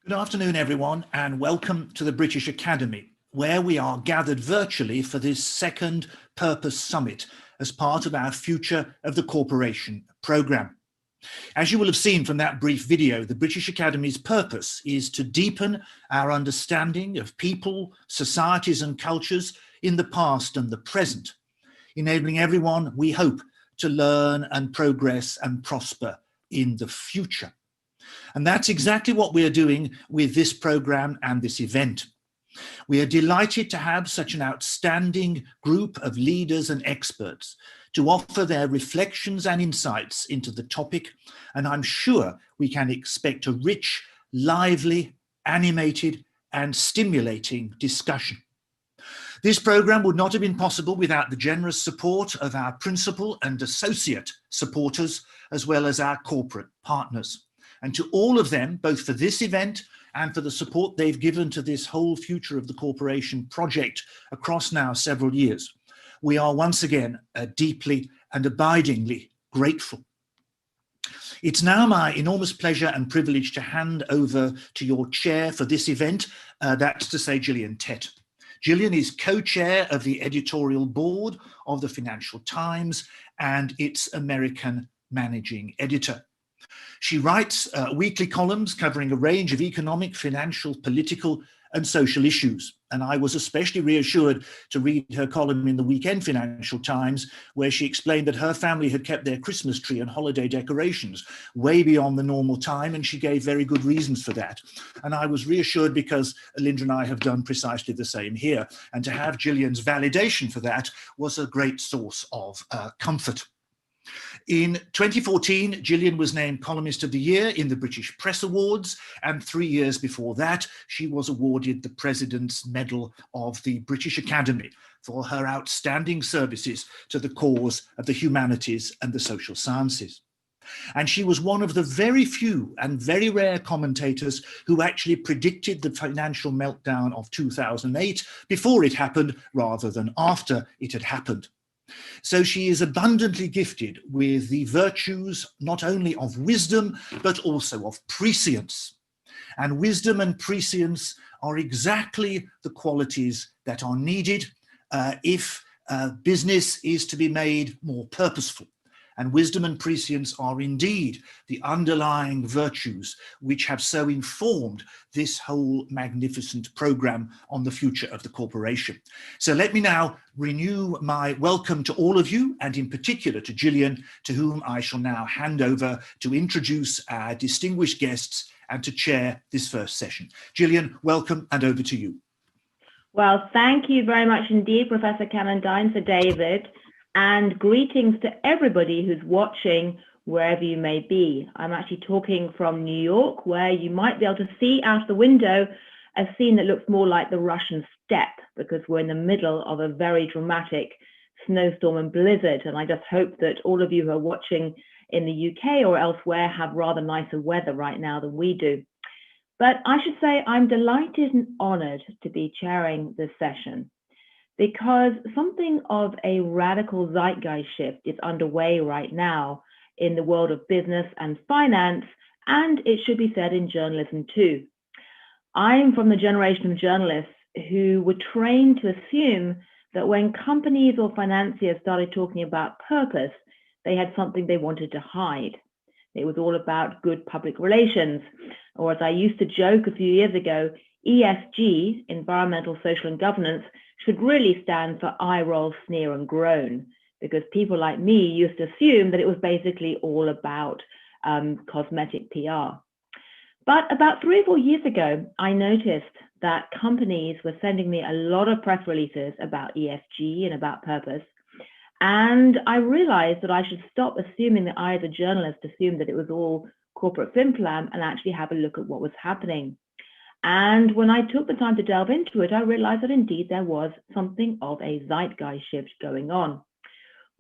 Good afternoon, everyone, and welcome to the British Academy, where we are gathered virtually for this second Purpose Summit as part of our Future of the Corporation programme. As you will have seen from that brief video, the British Academy's purpose is to deepen our understanding of people, societies and cultures in the past and the present, enabling everyone, we hope, to learn and progress and prosper in the future. And that's exactly what we're doing with this programme and this event. We are delighted to have such an outstanding group of leaders and experts to offer their reflections and insights into the topic, and I'm sure we can expect a rich, lively, animated and stimulating discussion. This programme would not have been possible without the generous support of our principal and associate supporters, as well as our corporate partners. And to all of them, both for this event and for the support they've given to this whole Future of the Corporation project across now several years, we are once again deeply and abidingly grateful. It's now my enormous pleasure and privilege to hand over to your chair for this event, that's to say Gillian Tett. Gillian is co-chair of the editorial board of the Financial Times and its American managing editor. She writes weekly columns covering a range of economic, financial, political and social issues. And I was especially reassured to read her column in the weekend Financial Times, where she explained that her family had kept their Christmas tree and holiday decorations way beyond the normal time, and she gave very good reasons for that. And I was reassured because Linda and I have done precisely the same here. And to have Gillian's validation for that was a great source of comfort. In 2014, Gillian was named Columnist of the Year in the British Press Awards, and 3 years before that, she was awarded the President's Medal of the British Academy for her outstanding services to the cause of the humanities and the social sciences. And she was one of the very few and very rare commentators who actually predicted the financial meltdown of 2008 before it happened rather than after it had happened. So she is abundantly gifted with the virtues not only of wisdom, but also of prescience. And wisdom and prescience are exactly the qualities that are needed if business is to be made more purposeful. And wisdom and prescience are indeed the underlying virtues which have so informed this whole magnificent programme on the future of the corporation. So let me now renew my welcome to all of you, and in particular to Gillian, to whom I shall now hand over to introduce our distinguished guests and to chair this first session. Gillian, welcome, and over to you. Well, thank you very much indeed, Professor Calendine, Sir David. And greetings to everybody who's watching wherever you may be. I'm actually talking from New York, where you might be able to see out the window a scene that looks more like the Russian steppe, because we're in the middle of a very dramatic snowstorm and blizzard. And I just hope that all of you who are watching in the UK or elsewhere have rather nicer weather right now than we do. But I should say I'm delighted and honoured to be chairing this session, because something of a radical zeitgeist shift is underway right now in the world of business and finance, and it should be said in journalism too. I'm from the generation of journalists who were trained to assume that when companies or financiers started talking about purpose, they had something they wanted to hide. It was all about good public relations, or as I used to joke a few years ago, ESG, environmental, social and governance, should really stand for eye roll, sneer and groan, because people like me used to assume that it was basically all about cosmetic PR. But about 3 or 4 years ago, I noticed that companies were sending me a lot of press releases about ESG and about purpose. And I realized that I should stop assuming that I, as a journalist, assumed that it was all corporate flim-flam and actually have a look at what was happening. And when I took the time to delve into it, I realized that indeed there was something of a zeitgeist shift going on.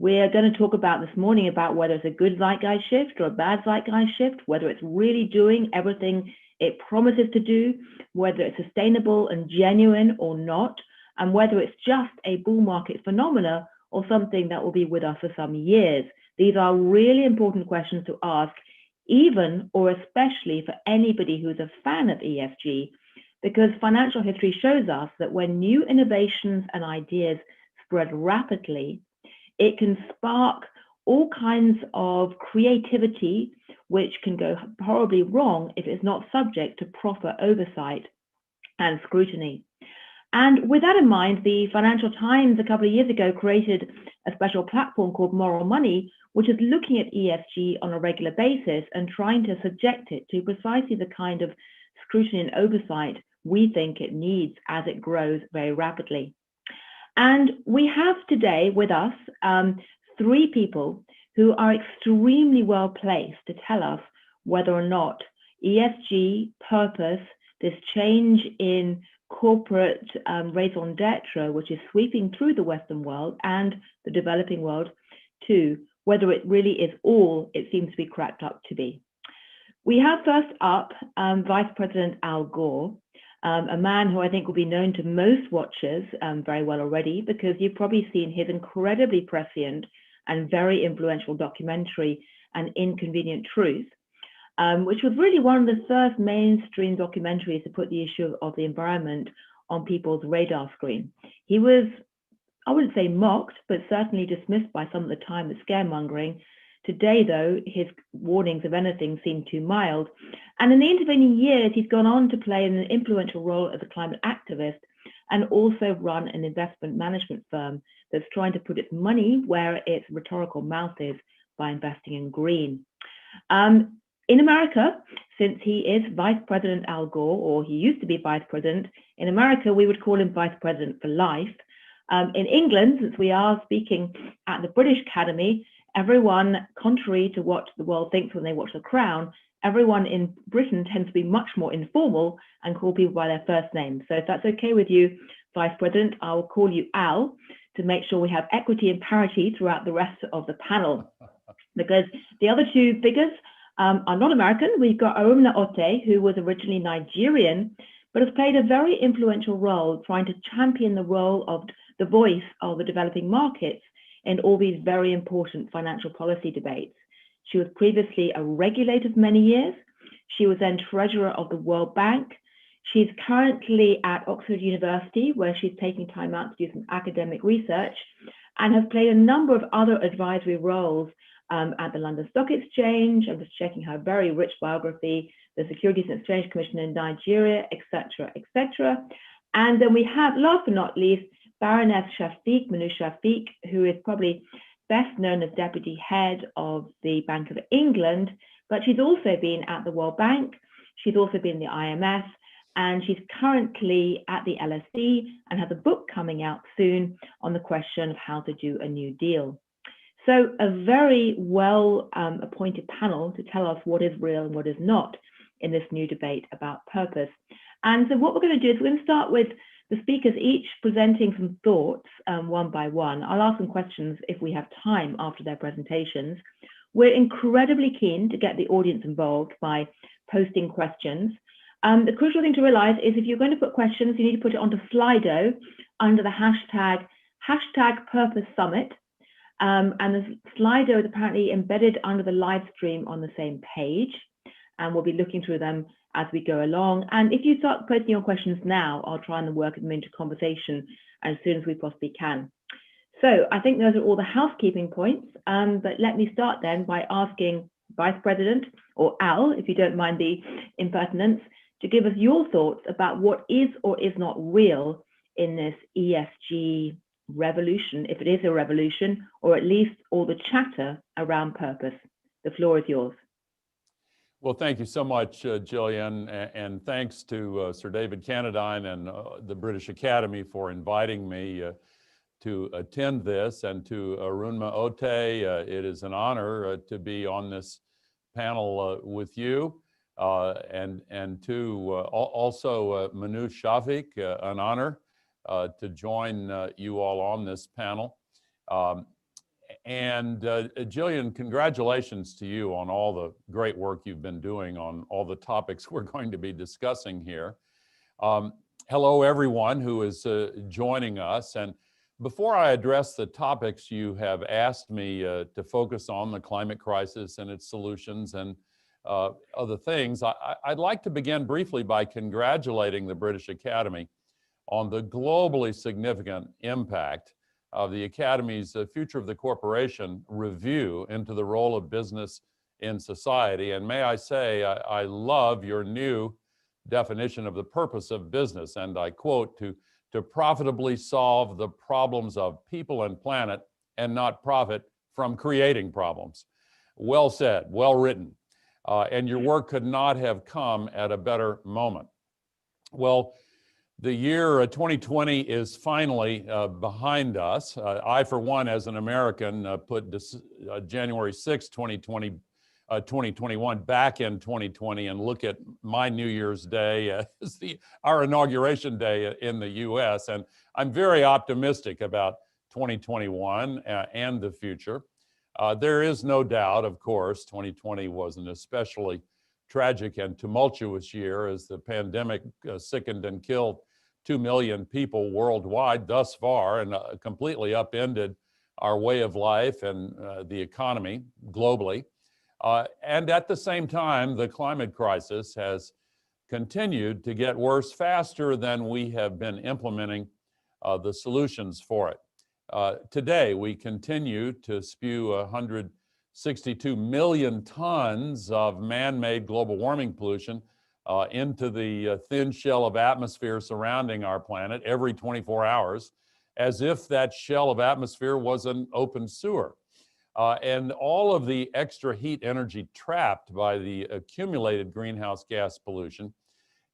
We're going to talk about this morning about whether it's a good zeitgeist shift or a bad zeitgeist shift, whether it's really doing everything it promises to do, whether it's sustainable and genuine or not, and whether it's just a bull market phenomena or something that will be with us for some years. These are really important questions to ask even or especially for anybody who's a fan of ESG, because financial history shows us that when new innovations and ideas spread rapidly, it can spark all kinds of creativity, which can go horribly wrong if it's not subject to proper oversight and scrutiny. And with that in mind, the Financial Times a couple of years ago created a special platform called Moral Money, which is looking at ESG on a regular basis and trying to subject it to precisely the kind of scrutiny and oversight we think it needs as it grows very rapidly. And we have today with us three people who are extremely well placed to tell us whether or not ESG, purpose, this change in corporate raison d'etre, which is sweeping through the Western world and the developing world too, whether it really is all it seems to be cracked up to be. We have first up Vice President Al Gore, a man who I think will be known to most watchers very well already, because you've probably seen his incredibly prescient and very influential documentary, An Inconvenient Truth, which was really one of the first mainstream documentaries to put the issue of the environment on people's radar screen. He was, I wouldn't say mocked, but certainly dismissed by some at the time as scaremongering. Today, though, his warnings, if anything, seem too mild. And in the intervening years, he's gone on to play an influential role as a climate activist and also run an investment management firm that's trying to put its money where its rhetorical mouth is by investing in green. In America, since he is Vice President Al Gore, or he used to be Vice President, in America, we would call him Vice President for life. In England, since we are speaking at the British Academy, everyone, contrary to what the world thinks when they watch The Crown, everyone in Britain tends to be much more informal and call people by their first name. So if that's okay with you, Vice President, I will call you Al to make sure we have equity and parity throughout the rest of the panel. Because the other two figures are not American. We've got Arunma Oteh, who was originally Nigerian, but has played a very influential role trying to champion the role of the voice of the developing markets in all these very important financial policy debates. She was previously a regulator for many years. She was then treasurer of the World Bank. She's currently at Oxford University, where she's taking time out to do some academic research, and has played a number of other advisory roles at the London Stock Exchange. I'm just checking her very rich biography, the Securities and Exchange Commission in Nigeria, etc., etc. And then we have, last but not least, Baroness Shafik, Minouche Shafik, who is probably best known as deputy head of the Bank of England, but she's also been at the World Bank. She's also been in the IMF, and she's currently at the LSE and has a book coming out soon on the question of how to do a new deal. So a very well appointed panel to tell us what is real and what is not in this new debate about purpose. And so what we're going to do is we're going to start with the speakers each presenting some thoughts one by one. I'll ask them questions if we have time after their presentations. We're incredibly keen to get the audience involved by posting questions. The crucial thing to realize is if you're going to put questions, you need to put it onto Slido under the hashtag #PurposeSummit. And the Slido is apparently embedded under the live stream on the same page. And we'll be looking through them as we go along. And if you start posting your questions now, I'll try and work them into conversation as soon as we possibly can. So I think those are all the housekeeping points. But let me start then by asking Vice President, or Al, if you don't mind the impertinence, to give us your thoughts about what is or is not real in this ESG revolution, if it is a revolution, or at least all the chatter around purpose. The floor is yours. Well, thank you so much, Gillian, and thanks to Sir David Cannadine and the British Academy for inviting me to attend this, and to Arunma Oteh. It is an honor to be on this panel with you, and to also Minouche Shafik, an honor to join you all on this panel. And Gillian, congratulations to you on all the great work you've been doing on all the topics we're going to be discussing here. Hello, everyone who is joining us. And before I address the topics you have asked me to focus on, the climate crisis and its solutions, and other things, I'd like to begin briefly by congratulating the British Academy on the globally significant impact of the Academy's Future of the Corporation review into the role of business in society. And may I say, I love your new definition of the purpose of business, and I quote, to profitably solve the problems of people and planet and not profit from creating problems. Well said, well written. And your work could not have come at a better moment. Well, the year 2020 is finally behind us. I, for one, as an American, put January 6, 2021 back in 2020 and look at my New Year's Day as our inauguration day in the US. And I'm very optimistic about 2021 and the future. There is no doubt, of course, 2020 was an especially tragic and tumultuous year as the pandemic sickened and killed 2 million people worldwide thus far and completely upended our way of life and the economy globally. And at the same time, the climate crisis has continued to get worse faster than we have been implementing the solutions for it. Today, we continue to spew 162 million tons of man-made global warming pollution into the thin shell of atmosphere surrounding our planet every 24 hours, as if that shell of atmosphere was an open sewer. And all of the extra heat energy trapped by the accumulated greenhouse gas pollution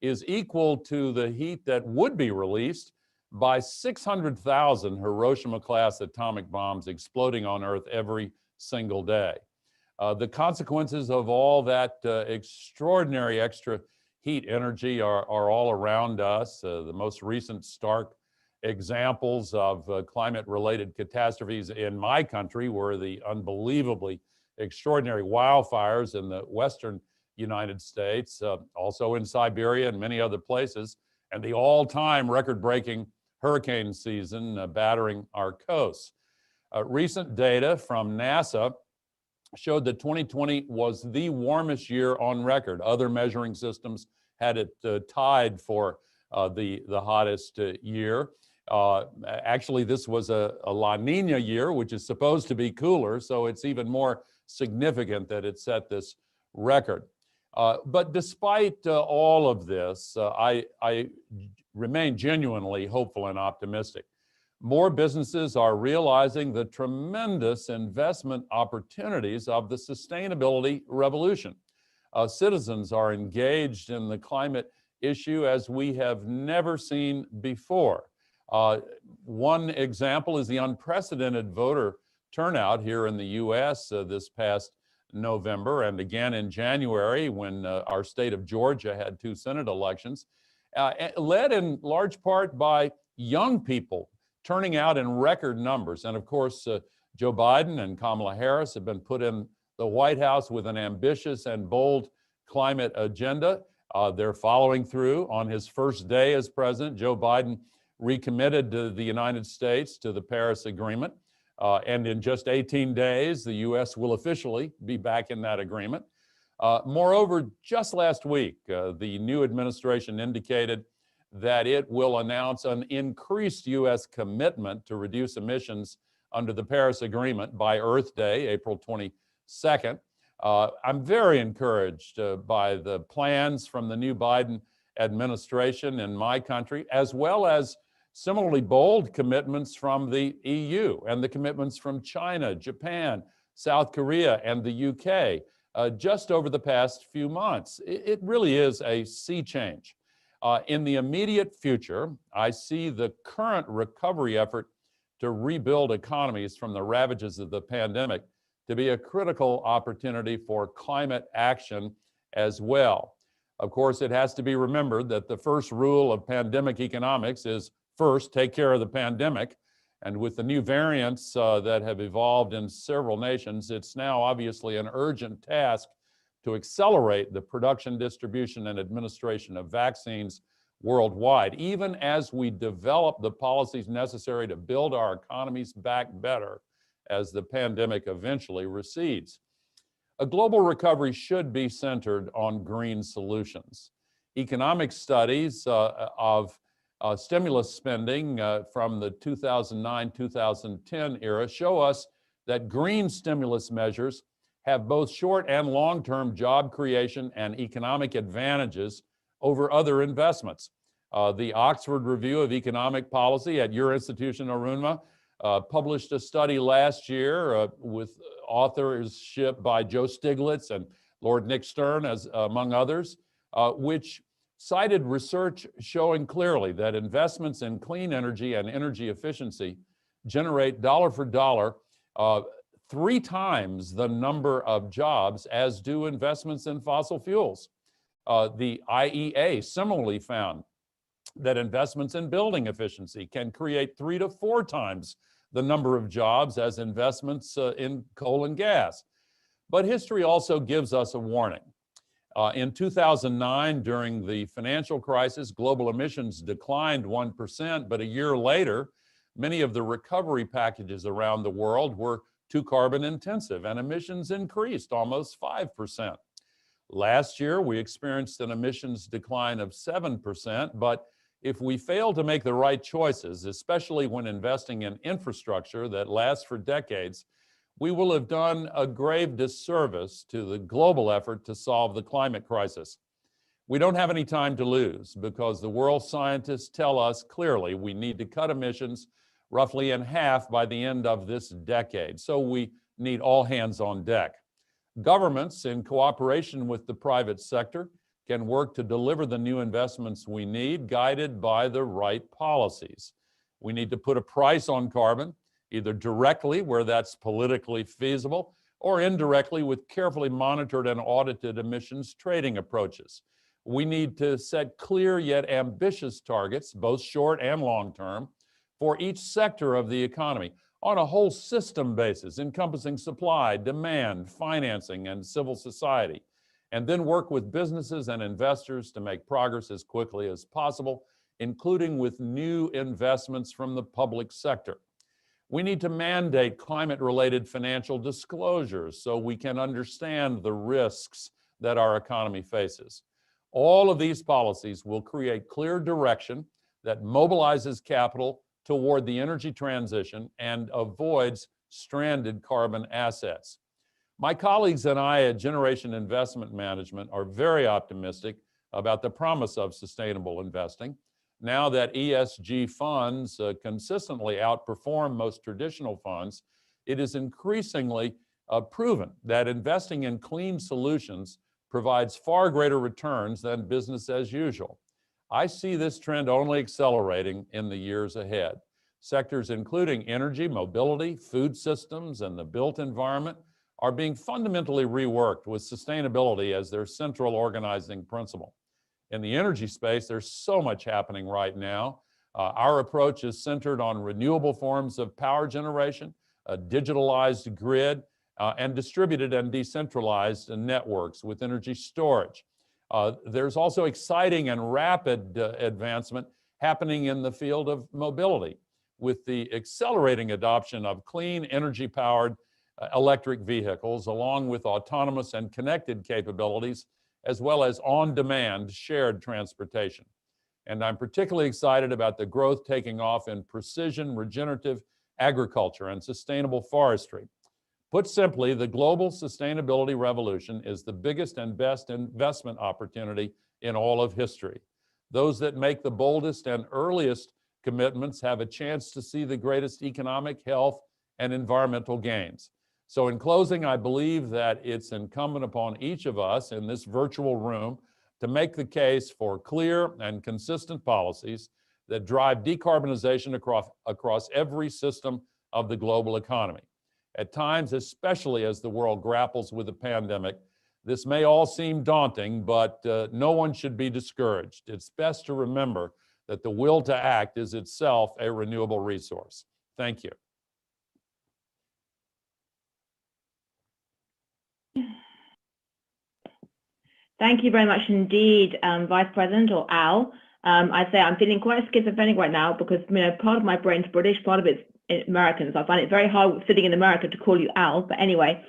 is equal to the heat that would be released by 600,000 Hiroshima-class atomic bombs exploding on Earth every single day. The consequences of all that extraordinary extra heat energy are all around us. The most recent stark examples of climate-related catastrophes in my country were the unbelievably extraordinary wildfires in the western United States, also in Siberia and many other places, and the all-time record-breaking hurricane season battering our coasts. Recent data from NASA showed that 2020 was the warmest year on record. Other measuring systems had it tied for the hottest year. Actually, this was a La Nina year, which is supposed to be cooler, so it's even more significant that it set this record. But despite all of this, I remain genuinely hopeful and optimistic. More businesses are realizing the tremendous investment opportunities of the sustainability revolution. Citizens are engaged in the climate issue as we have never seen before. One example is the unprecedented voter turnout here in the US this past November and again in January when our state of Georgia had 2 Senate elections, led in large part by young people turning out in record numbers. And of course, Joe Biden and Kamala Harris have been put in the White House with an ambitious and bold climate agenda. They're following through. On his first day as president, Joe Biden recommitted to the United States to the Paris Agreement. And in just 18 days, the US will officially be back in that agreement. Moreover, just last week, the new administration indicated that it will announce an increased US commitment to reduce emissions under the Paris Agreement by Earth Day, April 22nd. I'm very encouraged by the plans from the new Biden administration in my country, as well as similarly bold commitments from the EU and the commitments from China, Japan, South Korea, and the UK just over the past few months. It really is a sea change. In the immediate future, I see the current recovery effort to rebuild economies from the ravages of the pandemic to be a critical opportunity for climate action as well. Of course, it has to be remembered that the first rule of pandemic economics is first, take care of the pandemic. And with the new variants that have evolved in several nations, it's now obviously an urgent task to accelerate the production, distribution, and administration of vaccines worldwide, even as we develop the policies necessary to build our economies back better as the pandemic eventually recedes. A global recovery should be centered on green solutions. Economic studies of stimulus spending from the 2009-2010 era show us that green stimulus measures have both short and long-term job creation and economic advantages over other investments. The Oxford Review of Economic Policy at your institution, Arunma, published a study last year with authorship by Joe Stiglitz and Lord Nick Stern, as among others, which cited research showing clearly that investments in clean energy and energy efficiency generate dollar for dollar 3 times the number of jobs as do investments in fossil fuels. The IEA similarly found that investments in building efficiency can create 3 to 4 times the number of jobs as investments in coal and gas. But history also gives us a warning. In 2009, during the financial crisis, global emissions declined 1%, but a year later, many of the recovery packages around the world were too carbon intensive and emissions increased almost 5%. Last year, we experienced an emissions decline of 7%, but if we fail to make the right choices, especially when investing in infrastructure that lasts for decades, we will have done a grave disservice to the global effort to solve the climate crisis. We don't have any time to lose because the world scientists tell us clearly we need to cut emissions roughly in half by the end of this decade. So we need all hands on deck. Governments, in cooperation with the private sector, can work to deliver the new investments we need, guided by the right policies. We need to put a price on carbon, either directly where that's politically feasible, or indirectly with carefully monitored and audited emissions trading approaches. We need to set clear yet ambitious targets, both short and long term, for each sector of the economy on a whole system basis, encompassing supply, demand, financing, and civil society, and then work with businesses and investors to make progress as quickly as possible, including with new investments from the public sector. We need to mandate climate-related financial disclosures so we can understand the risks that our economy faces. All of these policies will create clear direction that mobilizes capital toward the energy transition and avoids stranded carbon assets. My colleagues and I at Generation Investment Management are very optimistic about the promise of sustainable investing. Now that ESG funds consistently outperform most traditional funds, it is increasingly proven that investing in clean solutions provides far greater returns than business as usual. I see this trend only accelerating in the years ahead. Sectors including energy, mobility, food systems, and the built environment are being fundamentally reworked with sustainability as their central organizing principle. In the energy space, there's so much happening right now. Our approach is centered on renewable forms of power generation, a digitalized grid, and distributed and decentralized networks with energy storage. There's also exciting and rapid advancement happening in the field of mobility with the accelerating adoption of clean energy-powered electric vehicles, along with autonomous and connected capabilities, as well as on-demand shared transportation. And I'm particularly excited about the growth taking off in precision regenerative agriculture and sustainable forestry. Put simply, the global sustainability revolution is the biggest and best investment opportunity in all of history. Those that make the boldest and earliest commitments have a chance to see the greatest economic, health, and environmental gains. So in closing, I believe that it's incumbent upon each of us in this virtual room to make the case for clear and consistent policies that drive decarbonization across every system of the global economy. At times, especially as the world grapples with the pandemic, this may all seem daunting, but no one should be discouraged. It's best to remember that the will to act is itself a renewable resource. Thank you. Thank you very much indeed, Vice President, or Al. I'd say I'm feeling quite schizophrenic right now because part of my brain's British, part of it's American. So I find it very hard sitting in America to call you Al. But anyway,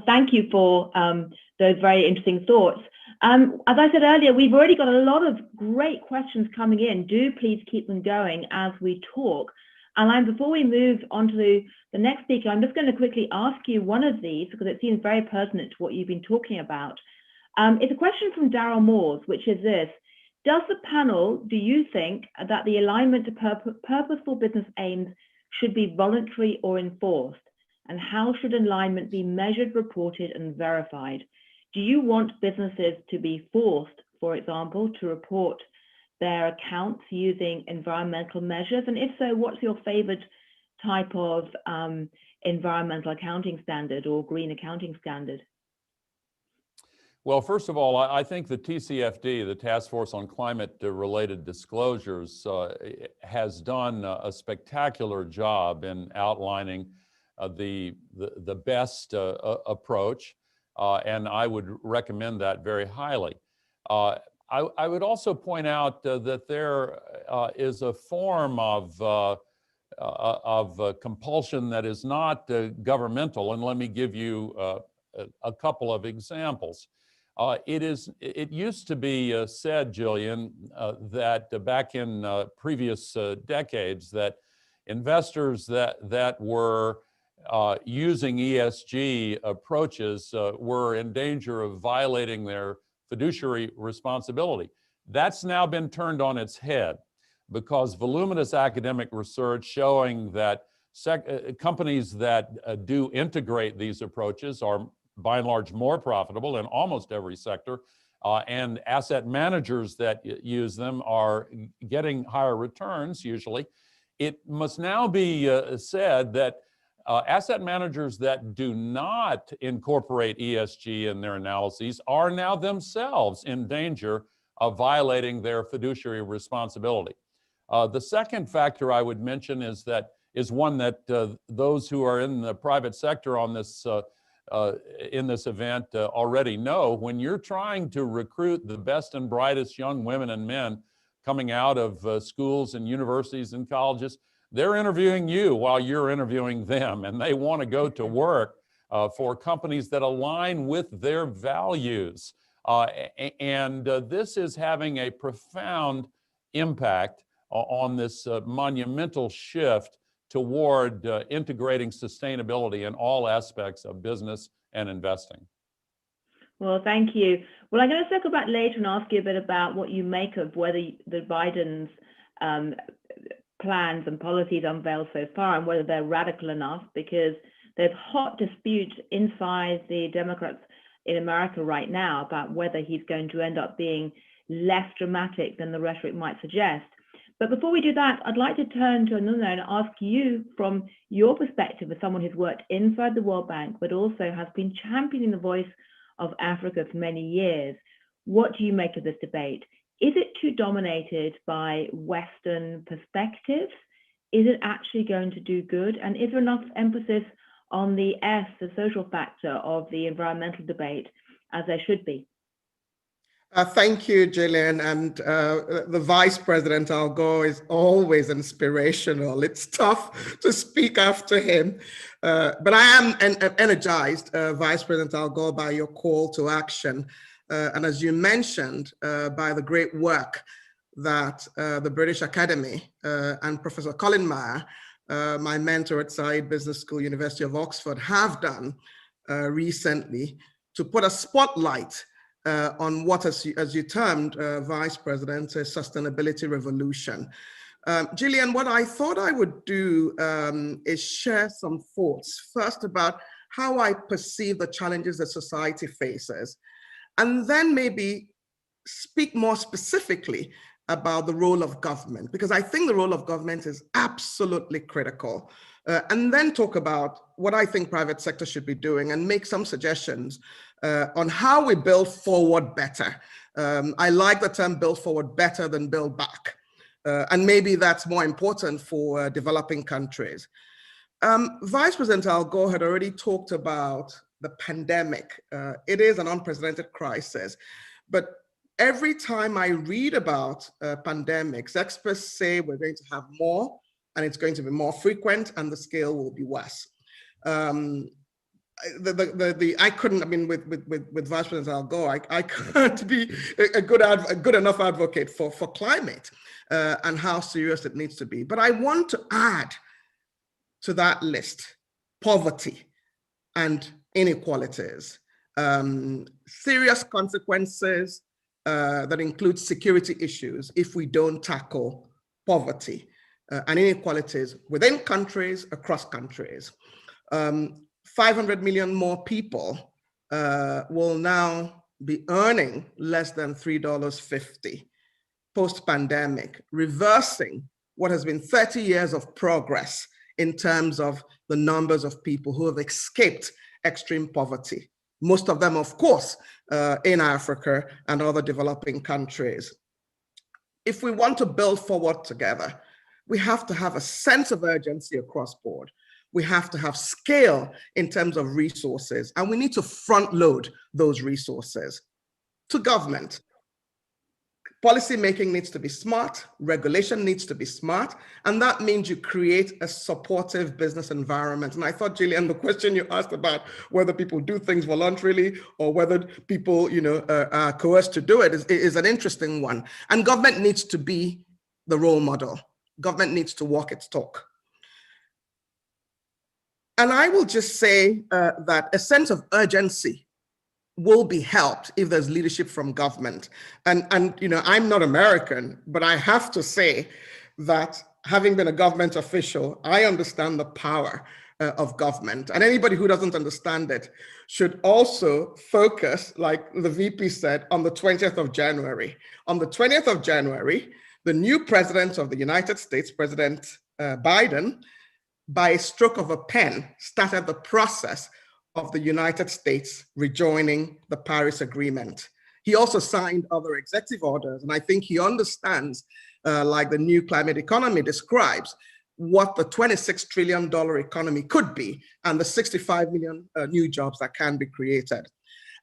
Thank you for those very interesting thoughts. As I said earlier, we've already got a lot of great questions coming in. Do please keep them going as we talk. And before we move on to the next speaker, I'm just going to quickly ask you one of these because it seems very pertinent to what you've been talking about. It's a question from Daryl Moores, which is this. Does the panel, do you think that the alignment to purposeful business aims should be voluntary or enforced? And how should alignment be measured, reported, and verified? Do you want businesses to be forced, for example, to report their accounts using environmental measures? And if so, what's your favorite type of environmental accounting standard or green accounting standard? Well, first of all, I think the TCFD, the Task Force on Climate-Related Disclosures, has done a spectacular job in outlining the best approach, and I would recommend that very highly. I would also point out that there is a form of compulsion that is not governmental, and let me give you a couple of examples. It used to be said, Gillian, that back in previous decades that investors that were using ESG approaches were in danger of violating their fiduciary responsibility. That's now been turned on its head because voluminous academic research showing that companies that do integrate these approaches are by and large more profitable in almost every sector, and asset managers that use them are getting higher returns usually. It must now be said that asset managers that do not incorporate ESG in their analyses are now themselves in danger of violating their fiduciary responsibility. The second factor I would mention is one that those who are in the private sector on this in this event already know. When you're trying to recruit the best and brightest young women and men coming out of schools and universities and colleges, they're interviewing you while you're interviewing them, and they want to go to work for companies that align with their values. This is having a profound impact on this monumental shift toward integrating sustainability in all aspects of business and investing. Well, thank you. Well, I'm going to circle back later and ask you a bit about what you make of whether the Biden's plans and policies unveiled so far and whether they're radical enough, because there's hot disputes inside the Democrats in America right now about whether he's going to end up being less dramatic than the rhetoric might suggest. But before we do that, I'd like to turn to Arunma and ask you, from your perspective as someone who's worked inside the World Bank, but also has been championing the voice of Africa for many years, what do you make of this debate? Is it too dominated by Western perspectives? Is it actually going to do good? And is there enough emphasis on the S, the social factor of the environmental debate, as there should be? Thank you, Gillian. And the Vice President Al Gore is always inspirational. It's tough to speak after him, but I am energized, Vice President Al Gore, by your call to action. And as you mentioned, by the great work that the British Academy and Professor Colin Meyer, my mentor at Said Business School, University of Oxford, have done recently to put a spotlight on what, as you termed, Vice President, a sustainability revolution. Gillian, what I thought I would do is share some thoughts, first about how I perceive the challenges that society faces, and then maybe speak more specifically about the role of government, because I think the role of government is absolutely critical. And then talk about what I think private sector should be doing and make some suggestions on how we build forward better. I like the term build forward better than build back. And maybe that's more important for developing countries. Vice President Al Gore had already talked about the pandemic. It is an unprecedented crisis, but every time I read about pandemics, experts say we're going to have more, and it's going to be more frequent, and the scale will be worse. I couldn't, I mean, with Vice President Gore, I can't be a good enough advocate for climate and how serious it needs to be. But I want to add to that list poverty and inequalities, serious consequences that include security issues if we don't tackle poverty and inequalities within countries, across countries. 500 million more people will now be earning less than $3.50 post-pandemic, reversing what has been 30 years of progress in terms of the numbers of people who have escaped extreme poverty. Most of them, of course, in Africa and other developing countries. If we want to build forward together, we have to have a sense of urgency across board. We have to have scale in terms of resources, and we need to front load those resources to government. Policy making needs to be smart, regulation needs to be smart, and that means you create a supportive business environment. And I thought, Gillian, the question you asked about whether people do things voluntarily or whether people, are coerced to do it is an interesting one. And government needs to be the role model. Government needs to walk its talk. And I will just say that a sense of urgency will be helped if there's leadership from government. And I'm not American, but I have to say that having been a government official, I understand the power of government. And anybody who doesn't understand it should also focus, like the VP said, on the 20th of January. On the 20th of January, the new president of the United States, President Biden, by a stroke of a pen, started the process of the United States rejoining the Paris Agreement. He also signed other executive orders, and I think he understands, like the new climate economy describes, what the $26 trillion economy could be and the 65 million new jobs that can be created.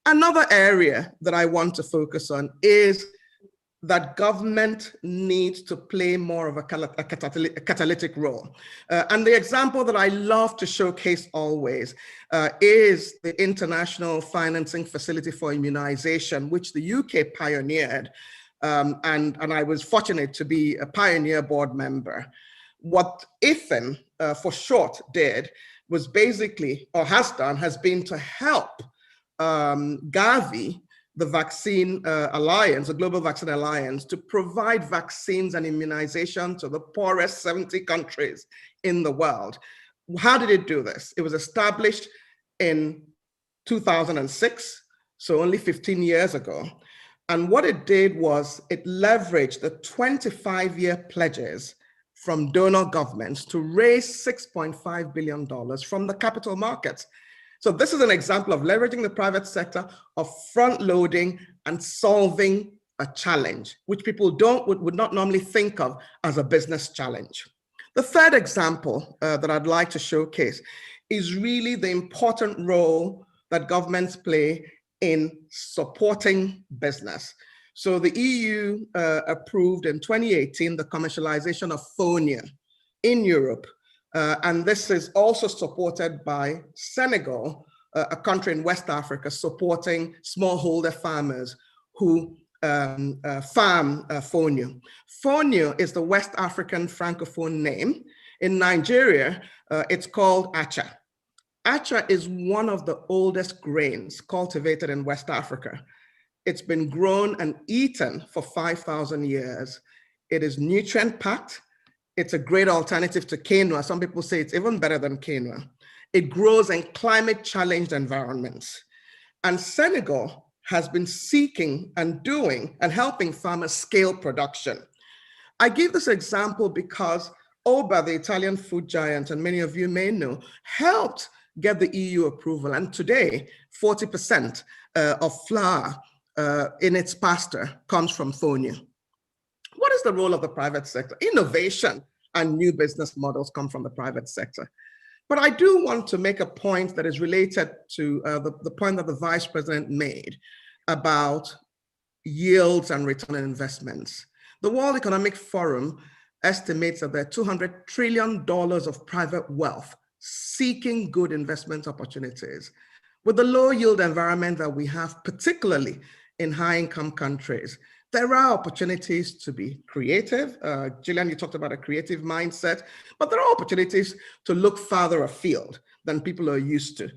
Another area that I want to focus on is that government needs to play more of a catalytic role. And the example that I love to showcase always is the International Financing Facility for Immunization, which the UK pioneered. And I was fortunate to be a pioneer board member. What IFIN, for short, did was basically, or has been to help Gavi, the vaccine alliance, the Global Vaccine Alliance, to provide vaccines and immunization to the poorest 70 countries in the world. How did it do this? It was established in 2006, so only 15 years ago. And what it did was it leveraged the 25-year pledges from donor governments to raise $6.5 billion from the capital markets. So this is an example of leveraging the private sector, of front loading and solving a challenge, which people would not normally think of as a business challenge. The third example that I'd like to showcase is really the important role that governments play in supporting business. So the EU approved in 2018 the commercialization of Fonia in Europe. And this is also supported by Senegal, a country in West Africa, supporting smallholder farmers who farm Fonia. Fonia is the West African Francophone name. In Nigeria, it's called acha. Acha is one of the oldest grains cultivated in West Africa. It's been grown and eaten for 5,000 years. It is nutrient-packed. It's a great alternative to quinoa. Some people say it's even better than quinoa. It grows in climate-challenged environments. And Senegal has been seeking and doing and helping farmers scale production. I give this example because Oba, the Italian food giant, and many of you may know, helped get the EU approval. And today, 40% of flour in its pasta comes from Fonia. What is the role of the private sector? Innovation and new business models come from the private sector. But I do want to make a point that is related to the point that the Vice President made about yields and return on investments. The World Economic Forum estimates that there are $200 trillion of private wealth seeking good investment opportunities. With the low yield environment that we have, particularly in high income countries, there are opportunities to be creative. Gillian, you talked about a creative mindset, but there are opportunities to look farther afield than people are used to.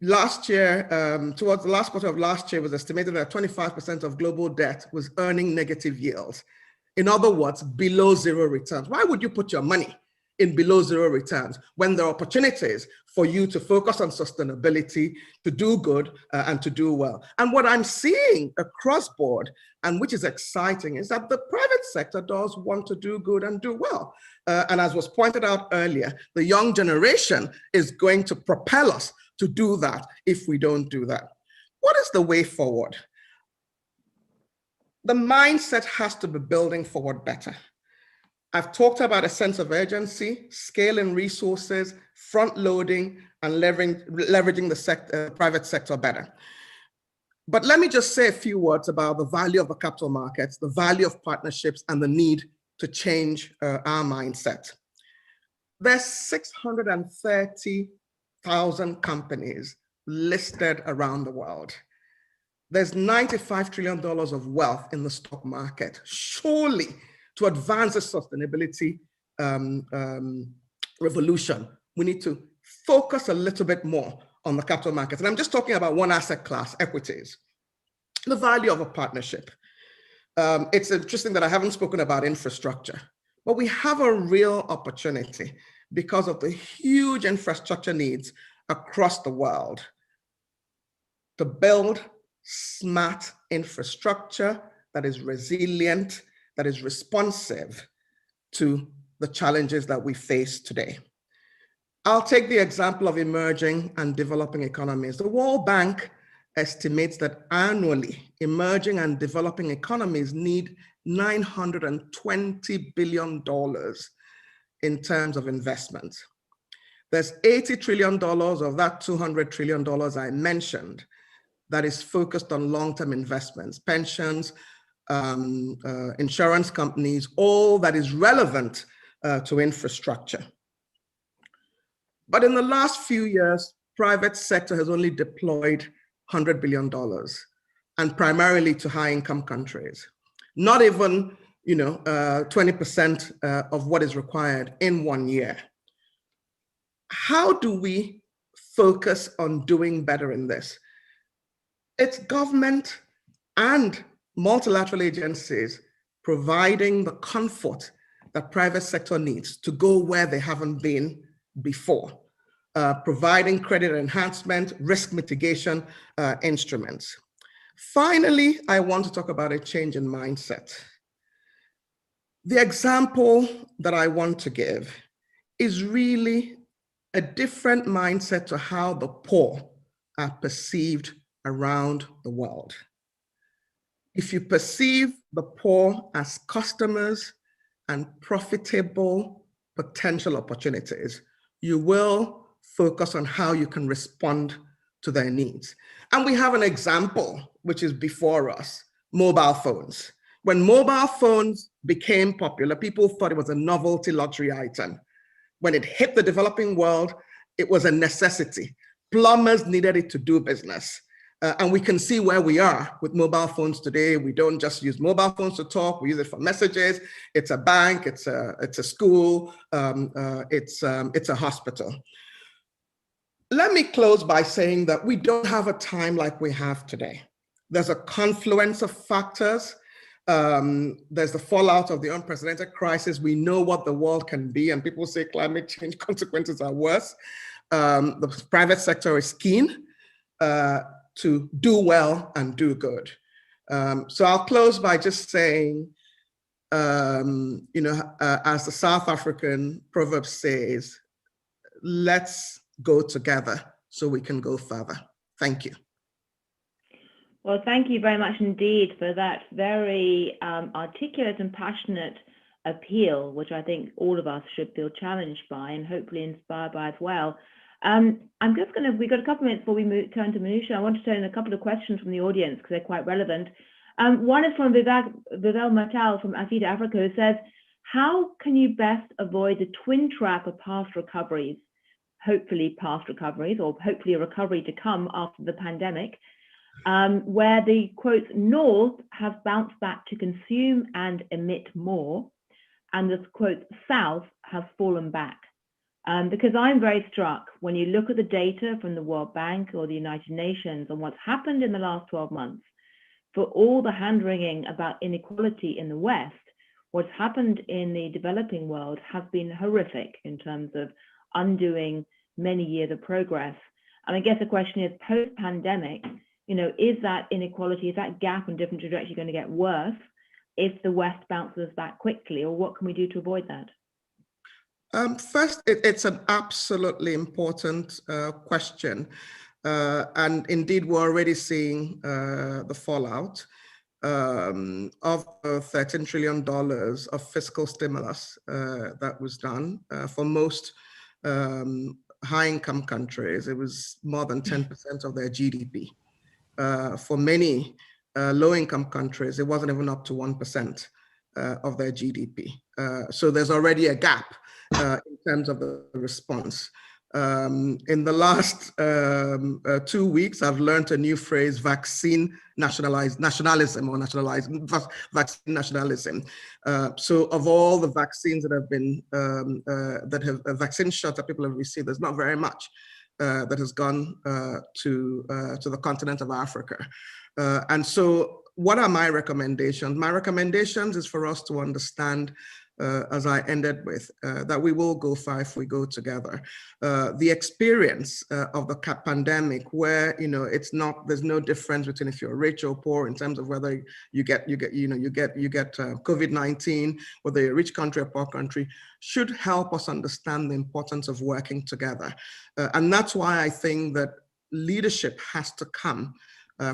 Last year, towards the last quarter of last year, it was estimated that 25% of global debt was earning negative yields. In other words, below zero returns. Why would you put your money in below zero returns when there are opportunities for you to focus on sustainability, to do good, and to do well? And what I'm seeing across board, and which is exciting, is that the private sector does want to do good and do well. And as was pointed out earlier, the young generation is going to propel us to do that if we don't do that. What is the way forward? The mindset has to be building forward better. I've talked about a sense of urgency, scaling resources, front loading, and leveraging the private sector better. But let me just say a few words about the value of the capital markets, the value of partnerships, and the need to change our mindset. There's 630,000 companies listed around the world. There's $95 trillion of wealth in the stock market. Surely, to advance the sustainability revolution, we need to focus a little bit more on the capital markets. And I'm just talking about one asset class, equities. The value of a partnership. It's interesting that I haven't spoken about infrastructure, but we have a real opportunity because of the huge infrastructure needs across the world to build smart infrastructure that is resilient, that is responsive to the challenges that we face today. I'll take the example of emerging and developing economies. The World Bank estimates that annually, emerging and developing economies need $920 billion in terms of investment. There's $80 trillion of that $200 trillion I mentioned that is focused on long-term investments, pensions, insurance companies, all that is relevant to infrastructure. But in the last few years, private sector has only deployed $100 billion, and primarily to high-income countries. Not even, 20% of what is required in 1 year. How do we focus on doing better in this? It's government and multilateral agencies providing the comfort that private sector needs to go where they haven't been before, providing credit enhancement, risk mitigation instruments. Finally, I want to talk about a change in mindset. The example that I want to give is really a different mindset to how the poor are perceived around the world. If you perceive the poor as customers and profitable potential opportunities, you will focus on how you can respond to their needs. And we have an example which is before us, mobile phones. When mobile phones became popular, people thought it was a novelty luxury item. When it hit the developing world, it was a necessity. Plumbers needed it to do business. And we can see where we are with mobile phones today. We don't just use mobile phones to talk, we use it for messages. It's a bank, it's a school, it's a hospital. Let me close by saying that we don't have a time like we have today. There's a confluence of factors. There's the fallout of the unprecedented crisis. We know what the world can be, and people say climate change consequences are worse. The private sector is keen to do well and do good. So I'll close by just saying, as the South African proverb says, let's go together so we can go further. Thank you. Well, thank you very much indeed for that very articulate and passionate appeal, which I think all of us should feel challenged by and hopefully inspired by as well. We've got a couple of minutes before we turn to Minouche. I want to turn in a couple of questions from the audience because they're quite relevant. One is from Vivel Matal from Afida Africa, who says, how can you best avoid the twin trap of past recoveries? hopefully past recoveries, or hopefully a recovery to come after the pandemic, where the, quote, North have bounced back to consume and emit more, and the, quote, South have fallen back. Because I'm very struck when you look at the data from the World Bank or the United Nations on what's happened in the last 12 months, for all the hand-wringing about inequality in the West, what's happened in the developing world has been horrific in terms of undoing many years of progress. And I guess the question is, post-pandemic, you know, is that inequality, is that gap and different trajectory going to get worse if the West bounces back quickly, or what can we do to avoid that? First, it's an absolutely important question. And indeed, we're already seeing the fallout of $13 trillion of fiscal stimulus that was done. For most high-income countries, it was more than 10% of their GDP. For many low-income countries, it wasn't even up to 1% of their GDP. So there's already a gap in terms of the response. In the last 2 weeks, I've learned a new phrase: vaccine nationalism, or vaccine nationalism. So of all the vaccines that have been, vaccine shots that people have received, there's not very much that has gone to the continent of Africa. And so what are my recommendations? My recommendations is for us to understand, as I ended with, that we will go far if we go together. The experience of the pandemic, where there's no difference between if you're rich or poor in terms of whether you get COVID-19, whether you're a rich country or poor country, should help us understand the importance of working together. And that's why I think that leadership has to come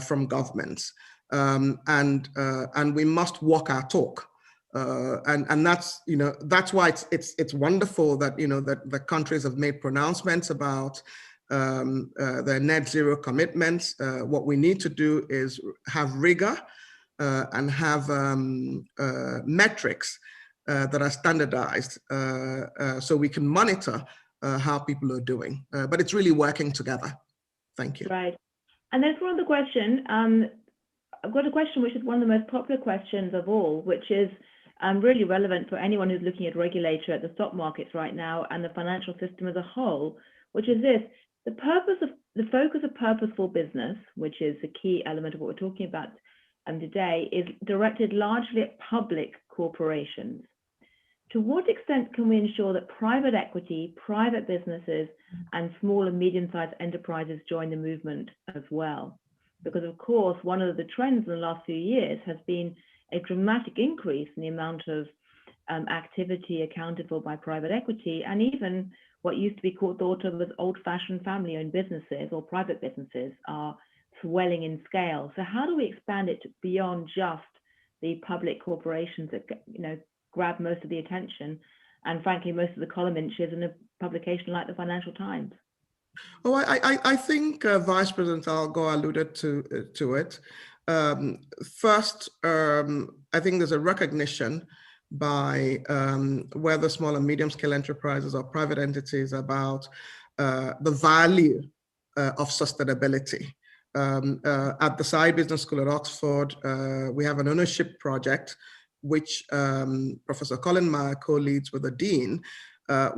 from governments, and we must walk our talk. And that's why it's wonderful that that the countries have made pronouncements about their net zero commitments. What we need to do is have rigor and have metrics that are standardized, so we can monitor how people are doing. But it's really working together. Thank you. Right. And then for the question, I've got a question which is one of the most popular questions of all, which is really relevant for anyone who's looking at regulator at the stock markets right now and the financial system as a whole, which is this: the focus of purposeful business, which is the key element of what we're talking about today, is directed largely at public corporations. To what extent can we ensure that private equity, private businesses, and small and medium-sized enterprises join the movement as well? Because of course, one of the trends in the last few years has been a dramatic increase in the amount of activity accounted for by private equity, and even what used to be thought of as old-fashioned family-owned businesses or private businesses are swelling in scale. So how do we expand it beyond just the public corporations that grab most of the attention and frankly most of the column inches in a publication like the Financial Times? Oh, I think Vice President Gore alluded to it. First, I think there's a recognition by whether small and medium scale enterprises or private entities about the value of sustainability. At the Side Business School at Oxford, we have an ownership project which Professor Colin Meyer co-leads with the Dean,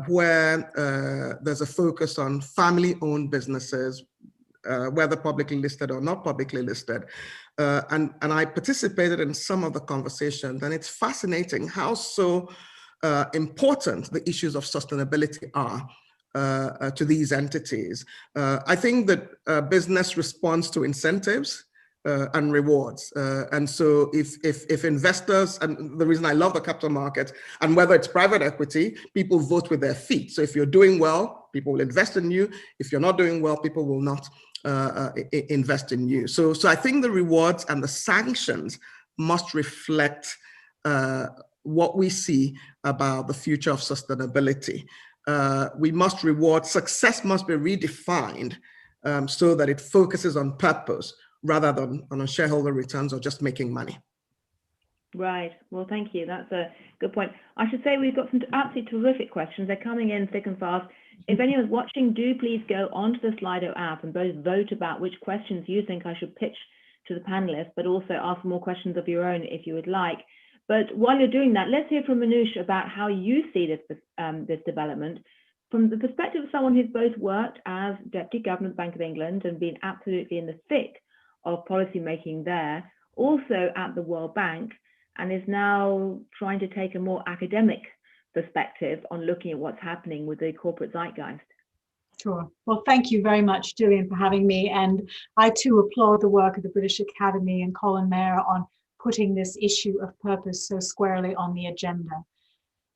where there's a focus on family-owned businesses, whether publicly listed or not publicly listed. And I participated in some of the conversations, and it's fascinating how so important the issues of sustainability are to these entities. I think that business responds to incentives and rewards. And so if investors, and the reason I love the capital market, and whether it's private equity, people vote with their feet. So if you're doing well, people will invest in you. If you're not doing well, people will not invest in you. So I think the rewards and the sanctions must reflect what we see about the future of sustainability. We must reward, success must be redefined so that it focuses on purpose rather than on shareholder returns or just making money. Right. Well, thank you. That's a good point. I should say we've got some absolutely terrific questions. They're coming in thick and fast. If anyone's watching, do please go onto the Slido app and both vote about which questions you think I should pitch to the panelists, but also ask more questions of your own if you would like. But while you're doing that, let's hear from Minouche about how you see this development from the perspective of someone who's both worked as Deputy Governor of the Bank of England and been absolutely in the thick of policy making there, also at the World Bank, and is now trying to take a more academic perspective on looking at what's happening with the corporate zeitgeist. Sure. Well, thank you very much, Gillian, for having me. And I too applaud the work of the British Academy and Colin Mayer on putting this issue of purpose so squarely on the agenda.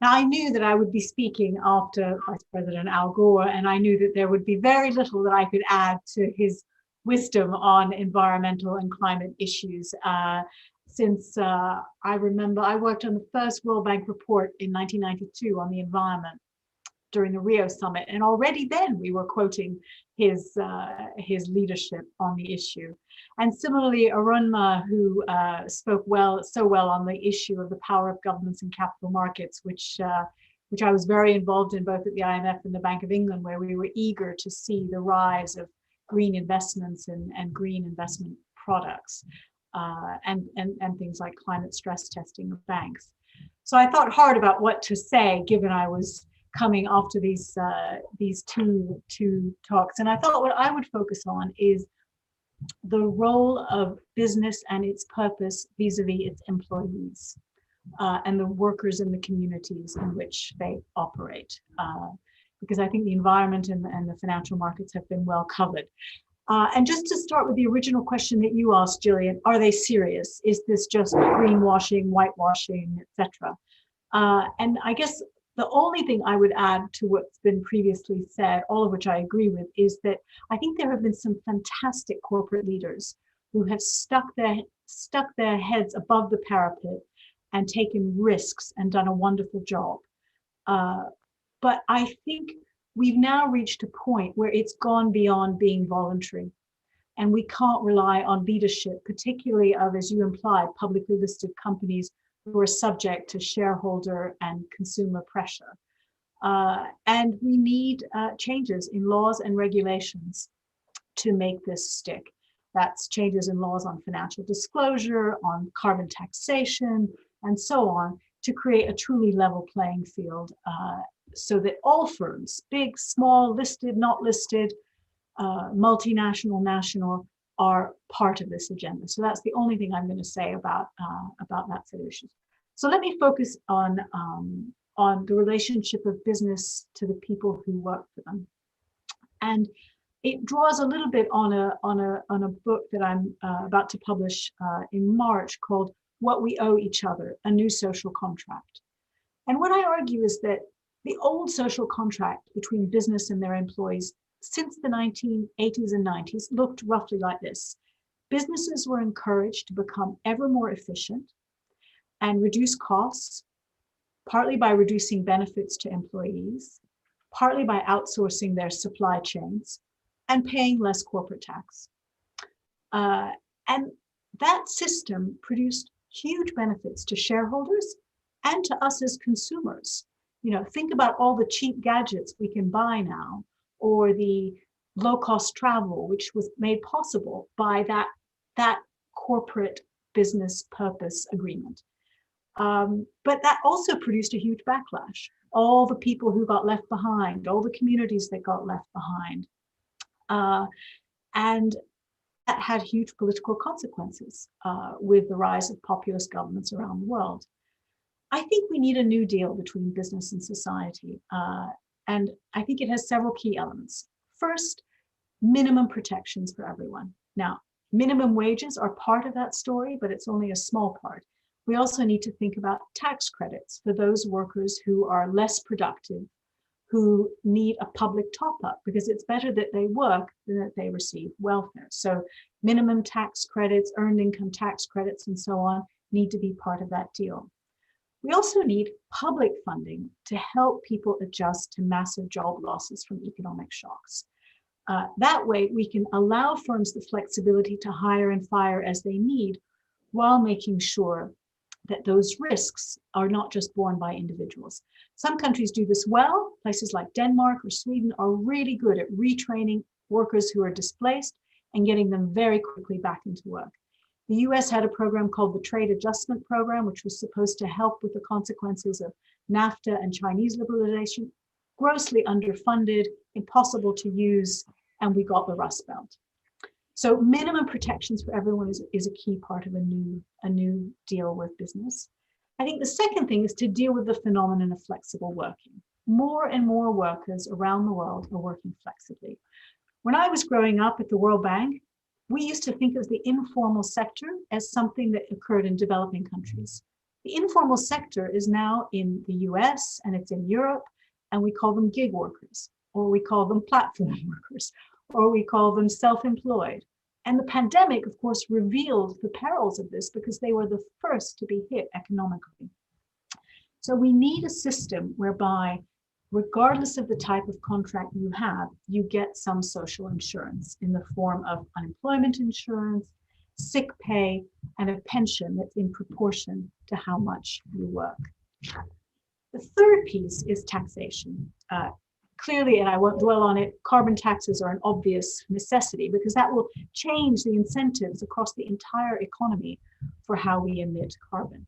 Now, I knew that I would be speaking after Vice President Al Gore, and I knew that there would be very little that I could add to his wisdom on environmental and climate issues. Since I remember I worked on the first World Bank report in 1992 on the environment during the Rio summit, and already then we were quoting his leadership on the issue. And similarly, Arunma, who spoke so well on the issue of the power of governments and capital markets, which I was very involved in both at the IMF and the Bank of England, where we were eager to see the rise of green investments and green investment products and things like climate stress testing of banks. So I thought hard about what to say, given I was coming after these two talks. And I thought what I would focus on is the role of business and its purpose vis-a-vis its employees and the workers in the communities in which they operate. Because I think the environment and the financial markets have been well covered. And just to start with the original question that you asked, Gillian, are they serious? Is this just greenwashing, whitewashing, etc.? And I guess the only thing I would add to what's been previously said, all of which I agree with, is that I think there have been some fantastic corporate leaders who have stuck their heads above the parapet and taken risks and done a wonderful job. But I think we've now reached a point where it's gone beyond being voluntary, and we can't rely on leadership, particularly of, as you implied, publicly listed companies who are subject to shareholder and consumer pressure. And we need changes in laws and regulations to make this stick. That's changes in laws on financial disclosure, on carbon taxation, and so on, to create a truly level playing field so that all firms, big, small, listed, not listed, multinational, national, are part of this agenda. So that's the only thing I'm going to say about that set of issues. So let me focus on the relationship of business to the people who work for them, and it draws a little bit on a book that I'm about to publish in March called "What We Owe Each Other: A New Social Contract." And what I argue is that the old social contract between business and their employees since the 1980s and 90s looked roughly like this. Businesses were encouraged to become ever more efficient and reduce costs, partly by reducing benefits to employees, partly by outsourcing their supply chains and paying less corporate tax. And that system produced huge benefits to shareholders and to us as consumers. You know, think about all the cheap gadgets we can buy now, or the low-cost travel, which was made possible by that corporate business purpose agreement. But that also produced a huge backlash. All the people who got left behind, all the communities that got left behind. And that had huge political consequences with the rise of populist governments around the world. I think we need a new deal between business and society. And I think it has several key elements. First, minimum protections for everyone. Now, minimum wages are part of that story, but it's only a small part. We also need to think about tax credits for those workers who are less productive, who need a public top-up, because it's better that they work than that they receive welfare. So minimum tax credits, earned income tax credits, and so on need to be part of that deal. We also need public funding to help people adjust to massive job losses from economic shocks. That way, we can allow firms the flexibility to hire and fire as they need, while making sure that those risks are not just borne by individuals. Some countries do this well. Places like Denmark or Sweden are really good at retraining workers who are displaced and getting them very quickly back into work. The US had a program called the Trade Adjustment Program, which was supposed to help with the consequences of NAFTA and Chinese liberalization. Grossly underfunded, impossible to use, and we got the Rust Belt. So minimum protections for everyone is a key part of a new deal with business. I think the second thing is to deal with the phenomenon of flexible working. More and more workers around the world are working flexibly. When I was growing up at the World Bank, we used to think of the informal sector as something that occurred in developing countries. The informal sector is now in the US and it's in Europe, and we call them gig workers, or we call them platform workers, or we call them self-employed. And the pandemic, of course, revealed the perils of this because they were the first to be hit economically. So we need a system whereby, regardless of the type of contract you have, you get some social insurance in the form of unemployment insurance, sick pay, and a pension that's in proportion to how much you work. The third piece is taxation. Clearly, and I won't dwell on it, carbon taxes are an obvious necessity because that will change the incentives across the entire economy for how we emit carbon.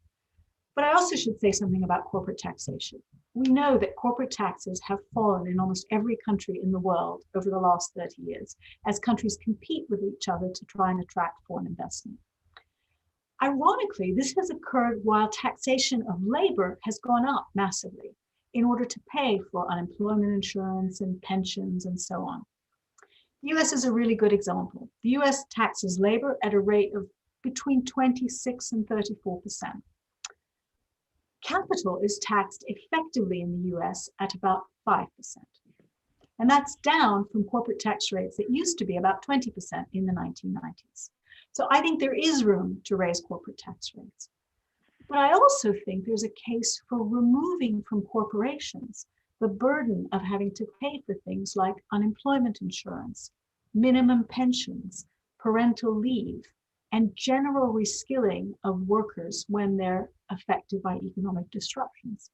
But I also should say something about corporate taxation. We know that corporate taxes have fallen in almost every country in the world over the last 30 years as countries compete with each other to try and attract foreign investment. Ironically, this has occurred while taxation of labor has gone up massively in order to pay for unemployment insurance and pensions and so on. The US is a really good example. The US taxes labor at a rate of between 26 and 34%. Capital is taxed effectively in the US at about 5%. And that's down from corporate tax rates that used to be about 20% in the 1990s. So I think there is room to raise corporate tax rates. But I also think there's a case for removing from corporations the burden of having to pay for things like unemployment insurance, minimum pensions, parental leave, and general reskilling of workers when they're affected by economic disruptions.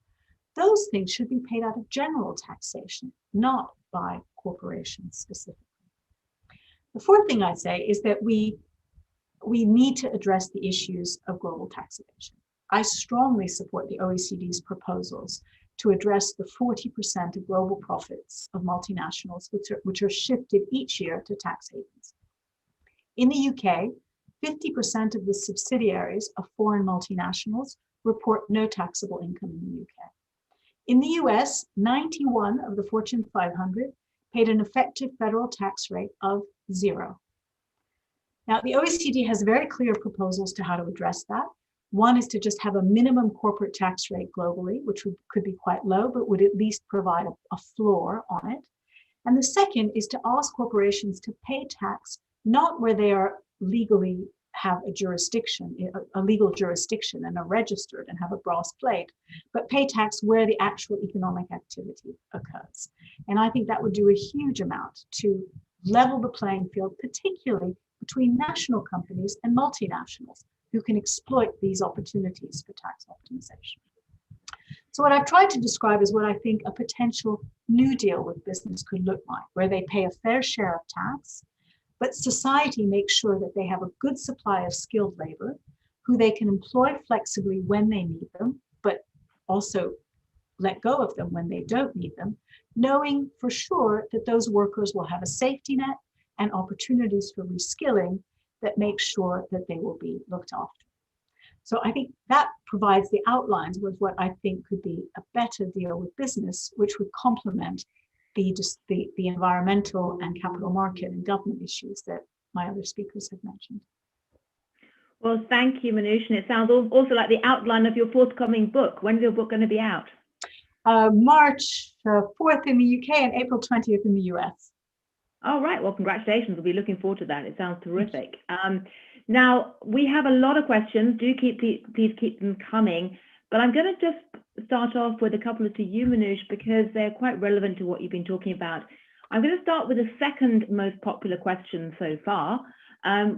Those things should be paid out of general taxation, not by corporations specifically. The fourth thing I'd say is that we need to address the issues of global taxation. I strongly support the OECD's proposals to address the 40% of global profits of multinationals, which are shifted each year to tax havens. In the UK, 50% of the subsidiaries of foreign multinationals report no taxable income in the UK. In the US, 91 of the Fortune 500 paid an effective federal tax rate of 0. Now, the OECD has very clear proposals to how to address that. One is to just have a minimum corporate tax rate globally, which could be quite low, but would at least provide a floor on it. And the second is to ask corporations to pay tax, not where they are legally have a jurisdiction, a legal jurisdiction and are registered and have a brass plate, but pay tax where the actual economic activity occurs. And I think that would do a huge amount to level the playing field, particularly between national companies and multinationals who can exploit these opportunities for tax optimization. So what I've tried to describe is what I think a potential new deal with business could look like, where they pay a fair share of tax, but society makes sure that they have a good supply of skilled labor, who they can employ flexibly when they need them, but also let go of them when they don't need them, knowing for sure that those workers will have a safety net and opportunities for reskilling that make sure that they will be looked after. So I think that provides the outlines with what I think could be a better deal with business, which would complement the environmental and capital market and government issues that my other speakers have mentioned. Well, thank you, Minouche. And it sounds also like the outline of your forthcoming book. When is your book going to be out? March 4th in the UK and April 20th in the US. All right. Well, congratulations. We'll be looking forward to that. It sounds terrific. Now, we have a lot of questions. Do please keep them coming. But I'm going to just start off with a couple to you, Minouche, because they're quite relevant to what you've been talking about. I'm going to start with the second most popular question so far,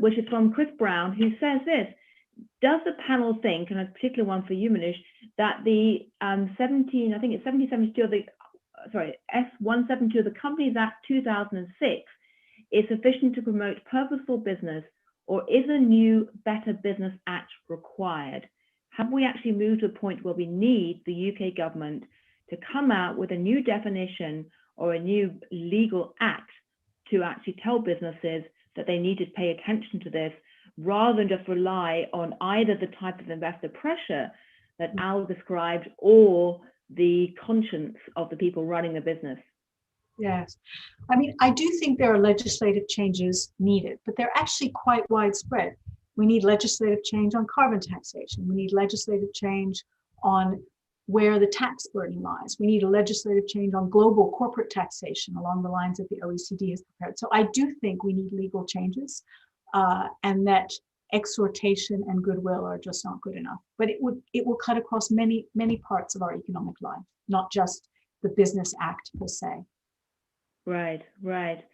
which is from Chris Brown, who says this: does the panel think, and a particular one for you, Minouche, that the 1772 of the, S172 of the Companies Act 2006 is sufficient to promote purposeful business, or is a new Better Business Act required? Have we actually moved to a point where we need the UK government to come out with a new definition or a new legal act to actually tell businesses that they need to pay attention to this, rather than just rely on either the type of investor pressure that Al described or the conscience of the people running the business? Yes. I mean, I do think there are legislative changes needed, but they're actually quite widespread. We need legislative change on carbon taxation. We need legislative change on where the tax burden lies. We need a legislative change on global corporate taxation along the lines that the OECD has prepared. So I do think we need legal changes, and that exhortation and goodwill are just not good enough. But it will cut across many parts of our economic life, not just the Business Act per se. Right, right.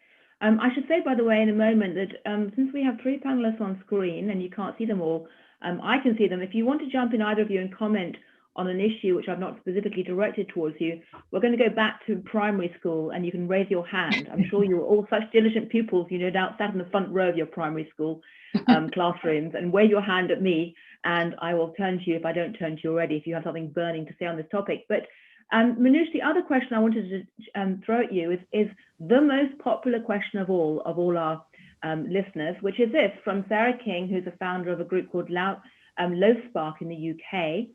I should say, by the way, in a moment that since we have 3 panelists on screen and you can't see them all, I can see them. If you want to jump in, either of you, and comment on an issue which I've not specifically directed towards you, we're going to go back to primary school and you can raise your hand. I'm sure you're all such diligent pupils, you no doubt sat in the front row of your primary school classrooms, and wave your hand at me and I will turn to you if I don't turn to you already, if you have something burning to say on this topic. But Minouche, the other question I wanted to throw at you is the most popular question of all our listeners, which is this, from Sarah King, who's a founder of a group called Lowspark in the UK.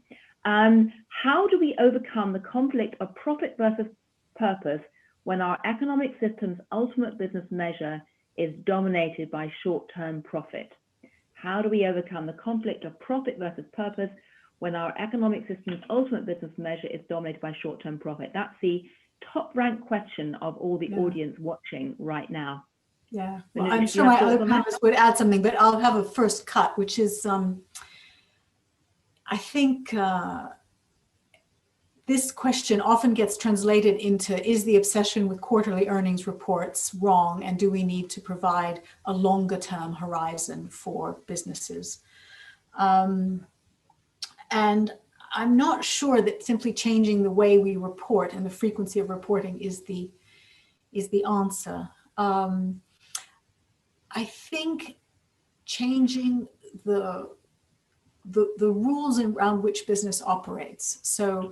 How do we overcome the conflict of profit versus purpose when our economic system's ultimate business measure is dominated by short-term profit? How do we overcome the conflict of profit versus purpose when our economic system's ultimate business measure is dominated by short-term profit? That's the top-ranked question of all the audience watching right now. Yeah, well, I'm sure my other panelists would add something, but I'll have a first cut, which is, I think this question often gets translated into, is the obsession with quarterly earnings reports wrong, and do we need to provide a longer term horizon for businesses? And I'm not sure that simply changing the way we report and the frequency of reporting is the answer. I think changing the rules around which business operates. So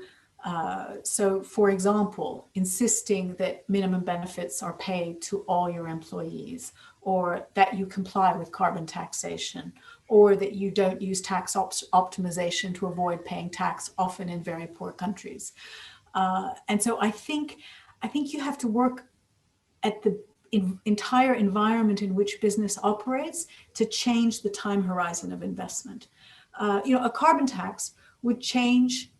for example, insisting that minimum benefits are paid to all your employees, or that you comply with carbon taxation, or that you don't use tax optimization to avoid paying tax, often in very poor countries. And so I think you have to work at the entire environment in which business operates to change the time horizon of investment. A carbon tax would change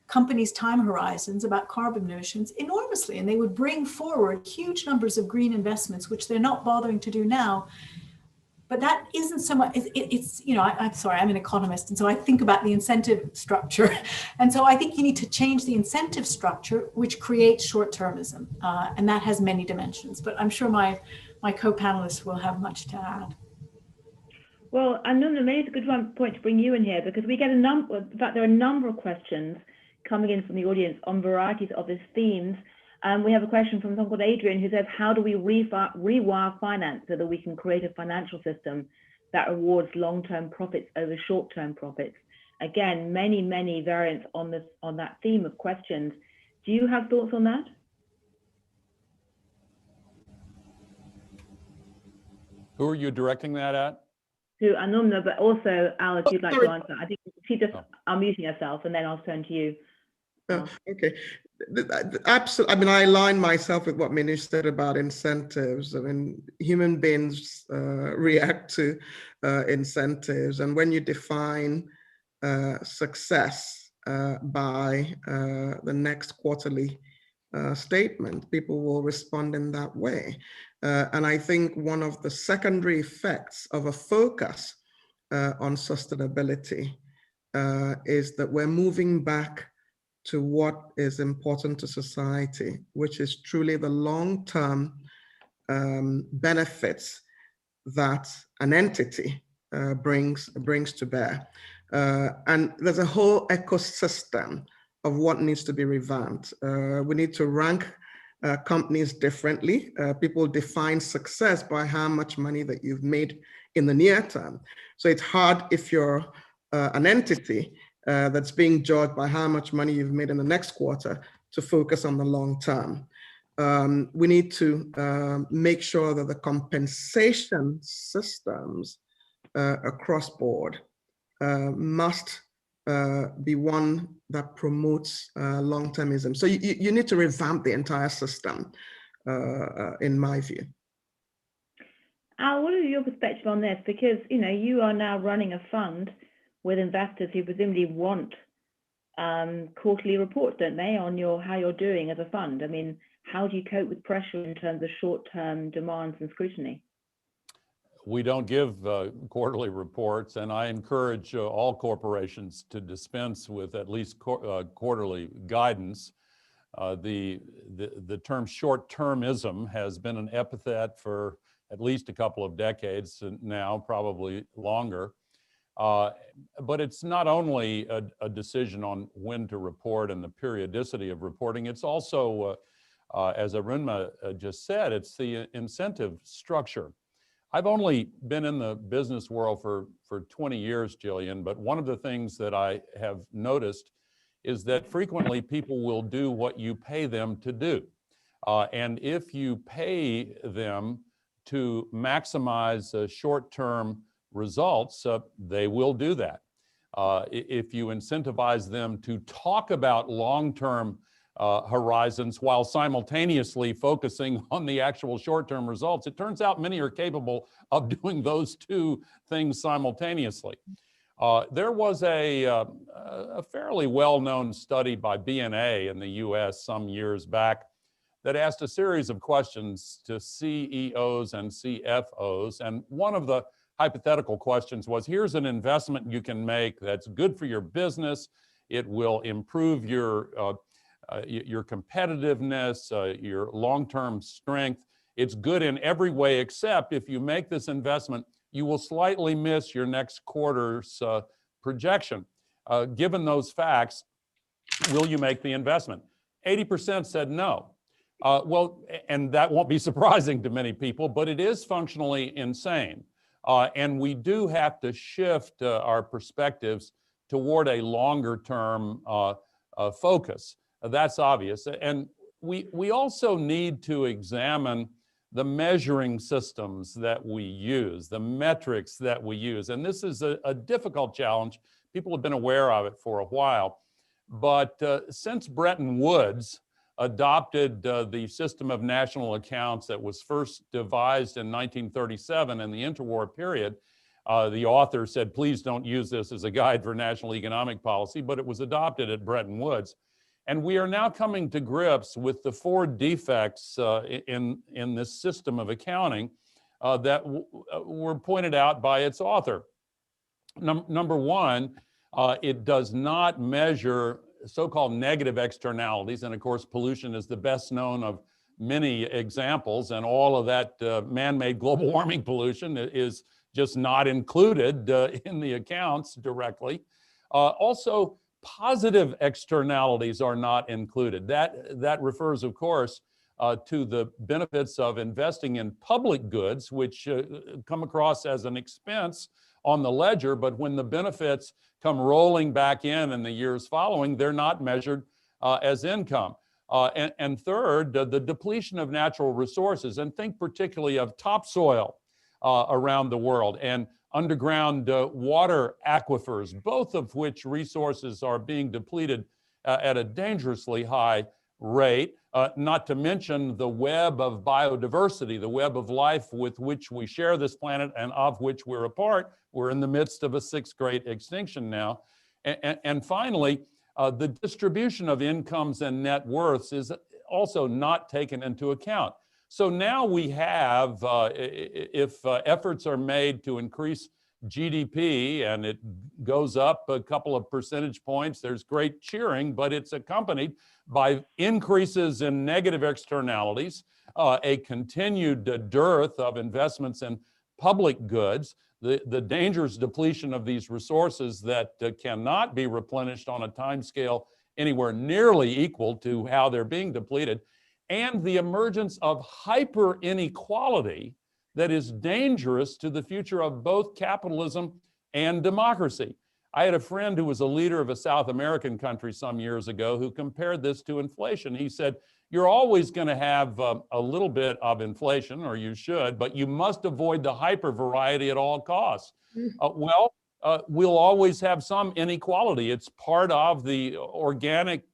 companies' time horizons about carbon emissions enormously, and they would bring forward huge numbers of green investments, which they're not bothering to do now. But that isn't so much, I'm sorry, I'm an economist, and so I think about the incentive structure. And so I think you need to change the incentive structure, which creates short-termism, and that has many dimensions. But I'm sure my co-panelists will have much to add. Well, Arunma, maybe it's a good point to bring you in here, because we get in fact, there are a number of questions coming in from the audience on varieties of these themes. We have a question from someone called Adrian, who says, how do we rewire finance so that we can create a financial system that rewards long-term profits over short-term profits? Again, many variants on that theme of questions. Do you have thoughts on that? Who are you directing that at? To Arunma, but also Al, if you'd like to answer. I think she just unmuting herself, and then I'll turn to you. Okay. Absolutely. I mean, I align myself with what Minouche said about incentives. I mean, human beings react to incentives. And when you define success by the next quarterly statement, people will respond in that way. And I think one of the secondary effects of a focus on sustainability is that we're moving back to what is important to society, which is truly the long-term benefits that an entity brings to bear. And there's a whole ecosystem of what needs to be revamped. We need to rank companies differently. People define success by how much money that you've made in the near term. So it's hard if you're an entity that's being judged by how much money you've made in the next quarter to focus on the long term. We need to make sure that the compensation systems across board must be one that promotes long-termism. So you need to revamp the entire system, in my view. Al, what is your perspective on this? Because you are now running a fund with investors who presumably want quarterly reports, don't they, on how you're doing as a fund? I mean, how do you cope with pressure in terms of short-term demands and scrutiny? We don't give quarterly reports, and I encourage all corporations to dispense with at least quarterly guidance. The term short-termism has been an epithet for at least a couple of decades now, probably longer. But it's not only a decision on when to report and the periodicity of reporting, it's also, as Arunma just said, it's the incentive structure. I've only been in the business world for 20 years, Gillian, but one of the things that I have noticed is that frequently people will do what you pay them to do. And if you pay them to maximize short-term results, they will do that. If you incentivize them to talk about long-term horizons while simultaneously focusing on the actual short-term results, it turns out many are capable of doing those two things simultaneously. There was a fairly well-known study by BNA in the US some years back that asked a series of questions to CEOs and CFOs, and one of the hypothetical questions was, here's an investment you can make that's good for your business, it will improve your competitiveness, your long-term strength. It's good in every way, except if you make this investment, you will slightly miss your next quarter's projection. Given those facts, will you make the investment? 80% said no. Well, and that won't be surprising to many people, but it is functionally insane. And we do have to shift our perspectives toward a longer-term focus. That's obvious. And we also need to examine the measuring systems that we use, the metrics that we use. And this is a difficult challenge. People have been aware of it for a while. But since Bretton Woods adopted the system of national accounts that was first devised in 1937 in the interwar period, the author said, please don't use this as a guide for national economic policy, but it was adopted at Bretton Woods. And we are now coming to grips with the 4 defects in this system of accounting that were pointed out by its author. Number one, it does not measure so-called negative externalities. And of course, pollution is the best known of many examples, and all of that man-made global warming pollution is just not included in the accounts directly. Also, positive externalities are not included. That refers, of course, to the benefits of investing in public goods, which come across as an expense on the ledger, but when the benefits come rolling back in the years following, they're not measured as income. And third, the depletion of natural resources, and think particularly of topsoil around the world, and underground water aquifers, both of which resources are being depleted at a dangerously high rate, not to mention the web of biodiversity, the web of life with which we share this planet and of which we're a part. We're in the midst of a 6th great extinction now. And finally, the distribution of incomes and net worths is also not taken into account. So now we have, if efforts are made to increase GDP and it goes up a couple of percentage points, there's great cheering, but it's accompanied by increases in negative externalities, a continued dearth of investments in public goods, the dangerous depletion of these resources that cannot be replenished on a timescale anywhere nearly equal to how they're being depleted, and the emergence of hyper inequality that is dangerous to the future of both capitalism and democracy. I had a friend who was a leader of a South American country some years ago who compared this to inflation. He said, you're always going to have a little bit of inflation, or you should, but you must avoid the hyper variety at all costs. We'll always have some inequality. It's part of the organic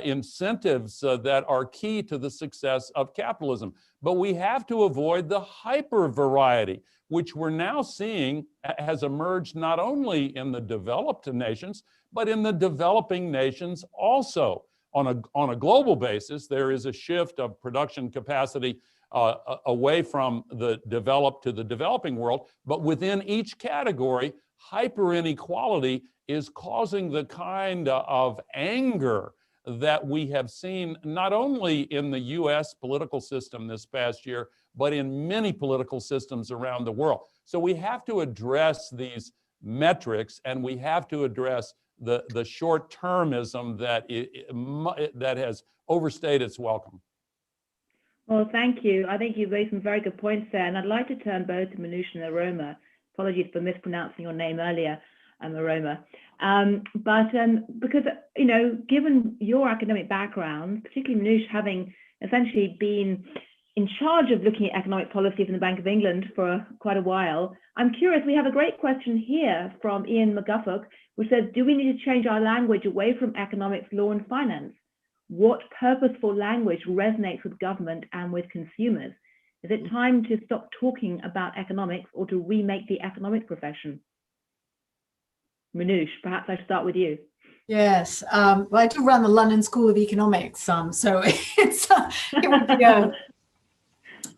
incentives that are key to the success of capitalism. But we have to avoid the hyper variety, which we're now seeing has emerged not only in the developed nations, but in the developing nations also. On a global basis, there is a shift of production capacity away from the developed to the developing world, but within each category, hyper inequality is causing the kind of anger that we have seen not only in the US political system this past year, but in many political systems around the world. So we have to address these metrics, and we have to address the short-termism that has overstayed its welcome. Well, thank you. I think you've raised some very good points there, and I'd like to turn both to Minouche and Arunma. Apologies for mispronouncing your name earlier, Arunma. Because, you know, given your academic background, particularly Minouche having essentially been in charge of looking at economic policy from the Bank of England for quite a while, I'm curious, we have a great question here from Ian McGuffock, which says, do we need to change our language away from economics, law, and finance? What purposeful language resonates with government and with consumers? Is it time to stop talking about economics or to remake the economic profession? Minouche, perhaps I start with you. Yes, well, I do run the London School of Economics, so it would be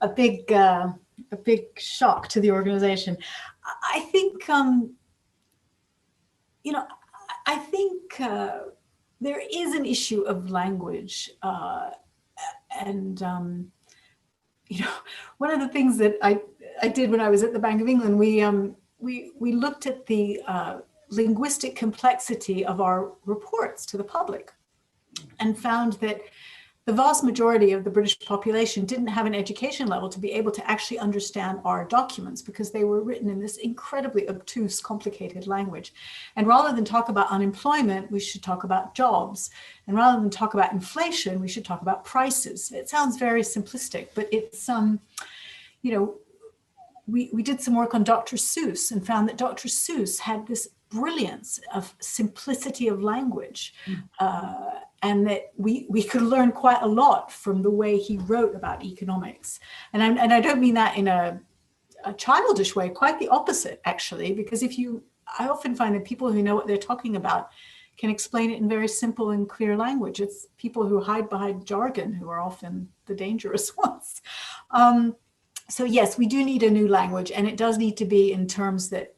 a big shock to the organization. I think, you know, I think there is an issue of language, and you know, one of the things that I did when I was at the Bank of England, we looked at the linguistic complexity of our reports to the public, and found that the vast majority of the British population didn't have an education level to be able to actually understand our documents, because they were written in this incredibly obtuse, complicated language. And rather than talk about unemployment, we should talk about jobs. And rather than talk about inflation, we should talk about prices. It sounds very simplistic, but it's, you know, we did some work on Dr. Seuss and found that Dr. Seuss had this brilliance of simplicity of language, and that we could learn quite a lot from the way he wrote about economics. And I don't mean that in a childish way, quite the opposite, actually, because I often find that people who know what they're talking about can explain it in very simple and clear language. It's people who hide behind jargon who are often the dangerous ones. So yes, we do need a new language, and it does need to be in terms that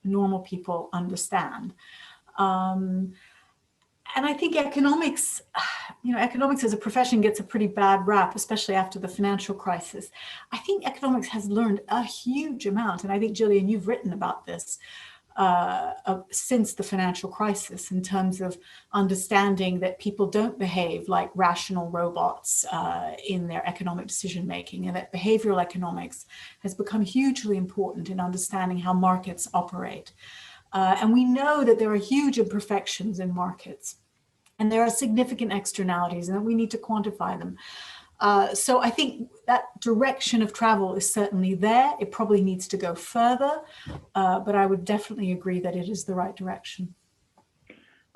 normal people understand. And I think economics, you know, economics as a profession gets a pretty bad rap, especially after the financial crisis. I think economics has learned a huge amount, and I think, Gillian, you've written about this since the financial crisis, in terms of understanding that people don't behave like rational robots in their economic decision making, and that behavioral economics has become hugely important in understanding how markets operate. And we know that there are huge imperfections in markets, and there are significant externalities, and that we need to quantify them. So I think that direction of travel is certainly there. It probably needs to go further, but I would definitely agree that it is the right direction.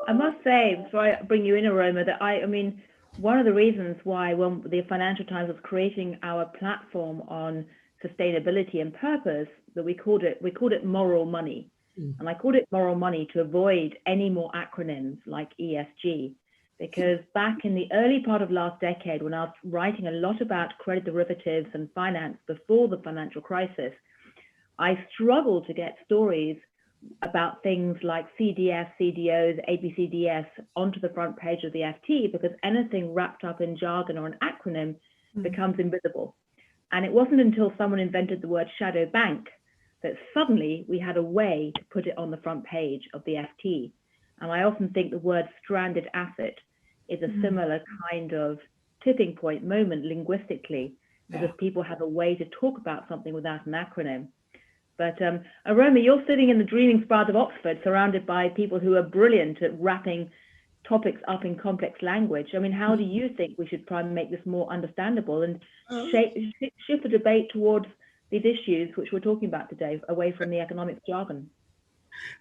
I must say, before I bring you in, Arunma, that I mean, one of the reasons why when the Financial Times was creating our platform on sustainability and purpose, that we called it moral money. And I called it moral money to avoid any more acronyms like ESG, because back in the early part of last decade, when I was writing a lot about credit derivatives and finance before the financial crisis, I struggled to get stories about things like CDS, CDOs, ABCDS onto the front page of the FT, because anything wrapped up in jargon or an acronym becomes invisible. And it wasn't until someone invented the word shadow bank that suddenly we had a way to put it on the front page of the FT. And I often think the word stranded asset is a similar kind of tipping point moment linguistically, because people have a way to talk about something without an acronym. But Arunma, you're sitting in the dreaming spires of Oxford, surrounded by people who are brilliant at wrapping topics up in complex language. I mean, how do you think we should try and make this more understandable and shift the debate towards these issues which we're talking about today, away from the economics jargon?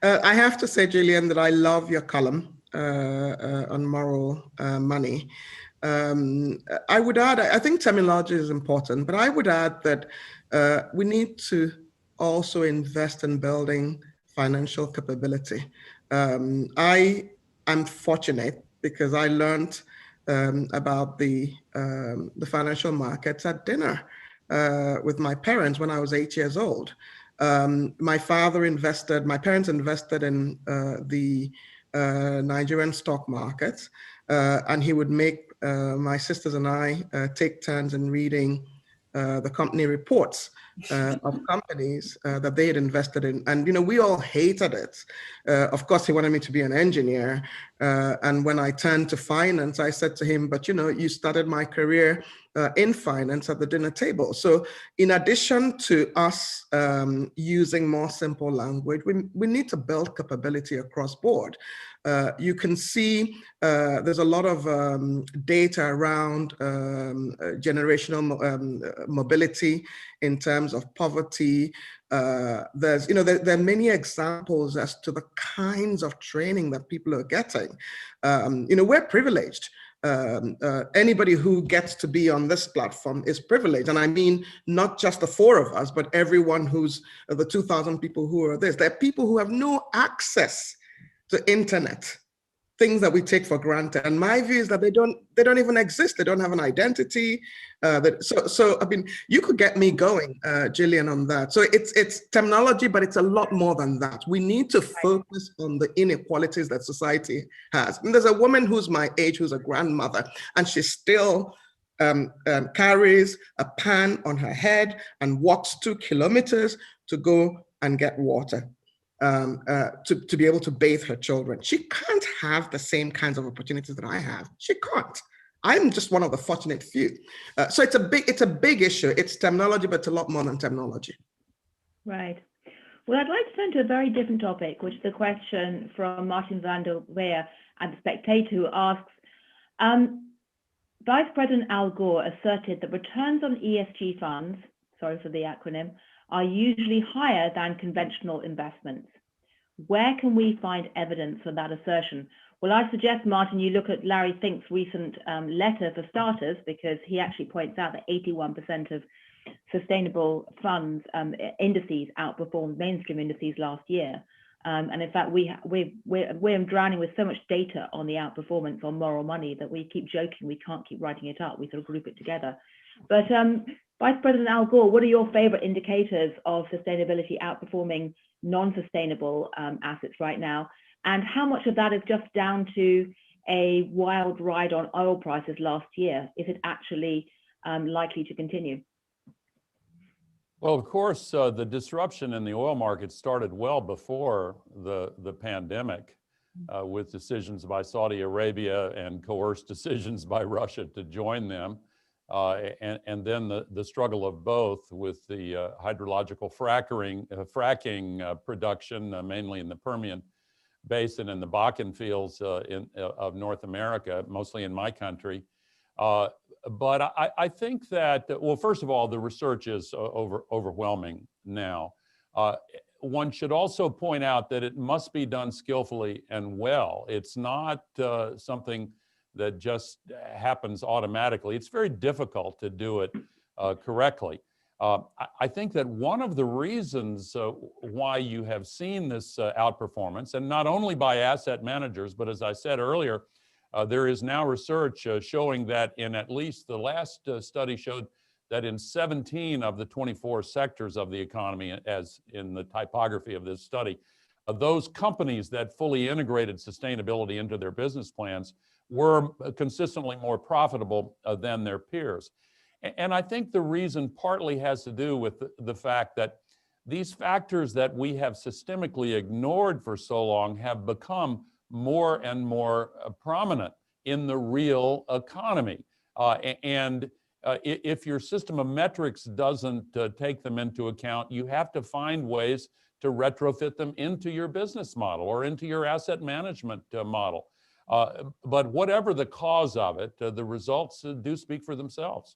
I have to say, Gillian, that I love your column on moral money. I would add, I think terminology is important, but I would add that we need to also invest in building financial capability. I am fortunate because I learned about the financial markets at dinner with my parents when I was 8 years old. My parents invested in the Nigerian stock market, and he would make my sisters and I take turns in reading the company reports of companies that they had invested in. And, we all hated it. Of course, he wanted me to be an engineer. And when I turned to finance, I said to him, but, you started my career in finance at the dinner table. So in addition to us using more simple language, we need to build capability across board. You can see there's a lot of data around generational mobility in terms of poverty. There are many examples as to the kinds of training that people are getting. We're privileged. Anybody who gets to be on this platform is privileged. And I mean, not just the four of us, but everyone who's the 2,000 people who are this. There are people who have no access to internet, things that we take for granted. And my view is that they don't even exist. They don't have an identity. So I mean, you could get me going, Gillian, on that. So it's terminology, but it's a lot more than that. We need to focus on the inequalities that society has. And there's a woman who's my age, who's a grandmother, and she still carries a pan on her head and walks 2 kilometers to go and get water. To be able to bathe her children. She can't have the same kinds of opportunities that I have. She can't. I'm just one of the fortunate few. So it's a big issue. It's terminology, but it's a lot more than terminology. Right. Well, I'd like to turn to a very different topic, which is a question from Martin van der Weer at The Spectator, who asks, Vice President Al Gore asserted that returns on ESG funds, sorry for the acronym, are usually higher than conventional investments. Where can we find evidence for that assertion? Well, I suggest, Martin, you look at Larry Fink's recent letter for starters, because he actually points out that 81% of sustainable funds indices outperformed mainstream indices last year. And in fact, we're drowning with so much data on the outperformance on moral money that we keep joking we can't keep writing it up. We sort of group it together. But Vice President Al Gore, what are your favorite indicators of sustainability outperforming non-sustainable assets right now? And how much of that is just down to a wild ride on oil prices last year? Is it actually likely to continue? Well, of course, the disruption in the oil market started well before the pandemic with decisions by Saudi Arabia and coerced decisions by Russia to join them. And then the struggle of both with the hydrological fracking production, mainly in the Permian Basin and the Bakken fields of North America, mostly in my country. But I think that, well, first of all, the research is overwhelming now. One should also point out that it must be done skillfully and well. It's not something that just happens automatically. It's very difficult to do it correctly. I think that one of the reasons why you have seen this outperformance, and not only by asset managers, but as I said earlier, there is now research showing that in at least the last study showed that in 17 of the 24 sectors of the economy, as in the typography of this study, those companies that fully integrated sustainability into their business plans were consistently more profitable than their peers. And I think the reason partly has to do with the fact that these factors that we have systemically ignored for so long have become more and more prominent in the real economy. If your system of metrics doesn't take them into account, you have to find ways to retrofit them into your business model or into your asset management model. But whatever the cause of it, the results do speak for themselves.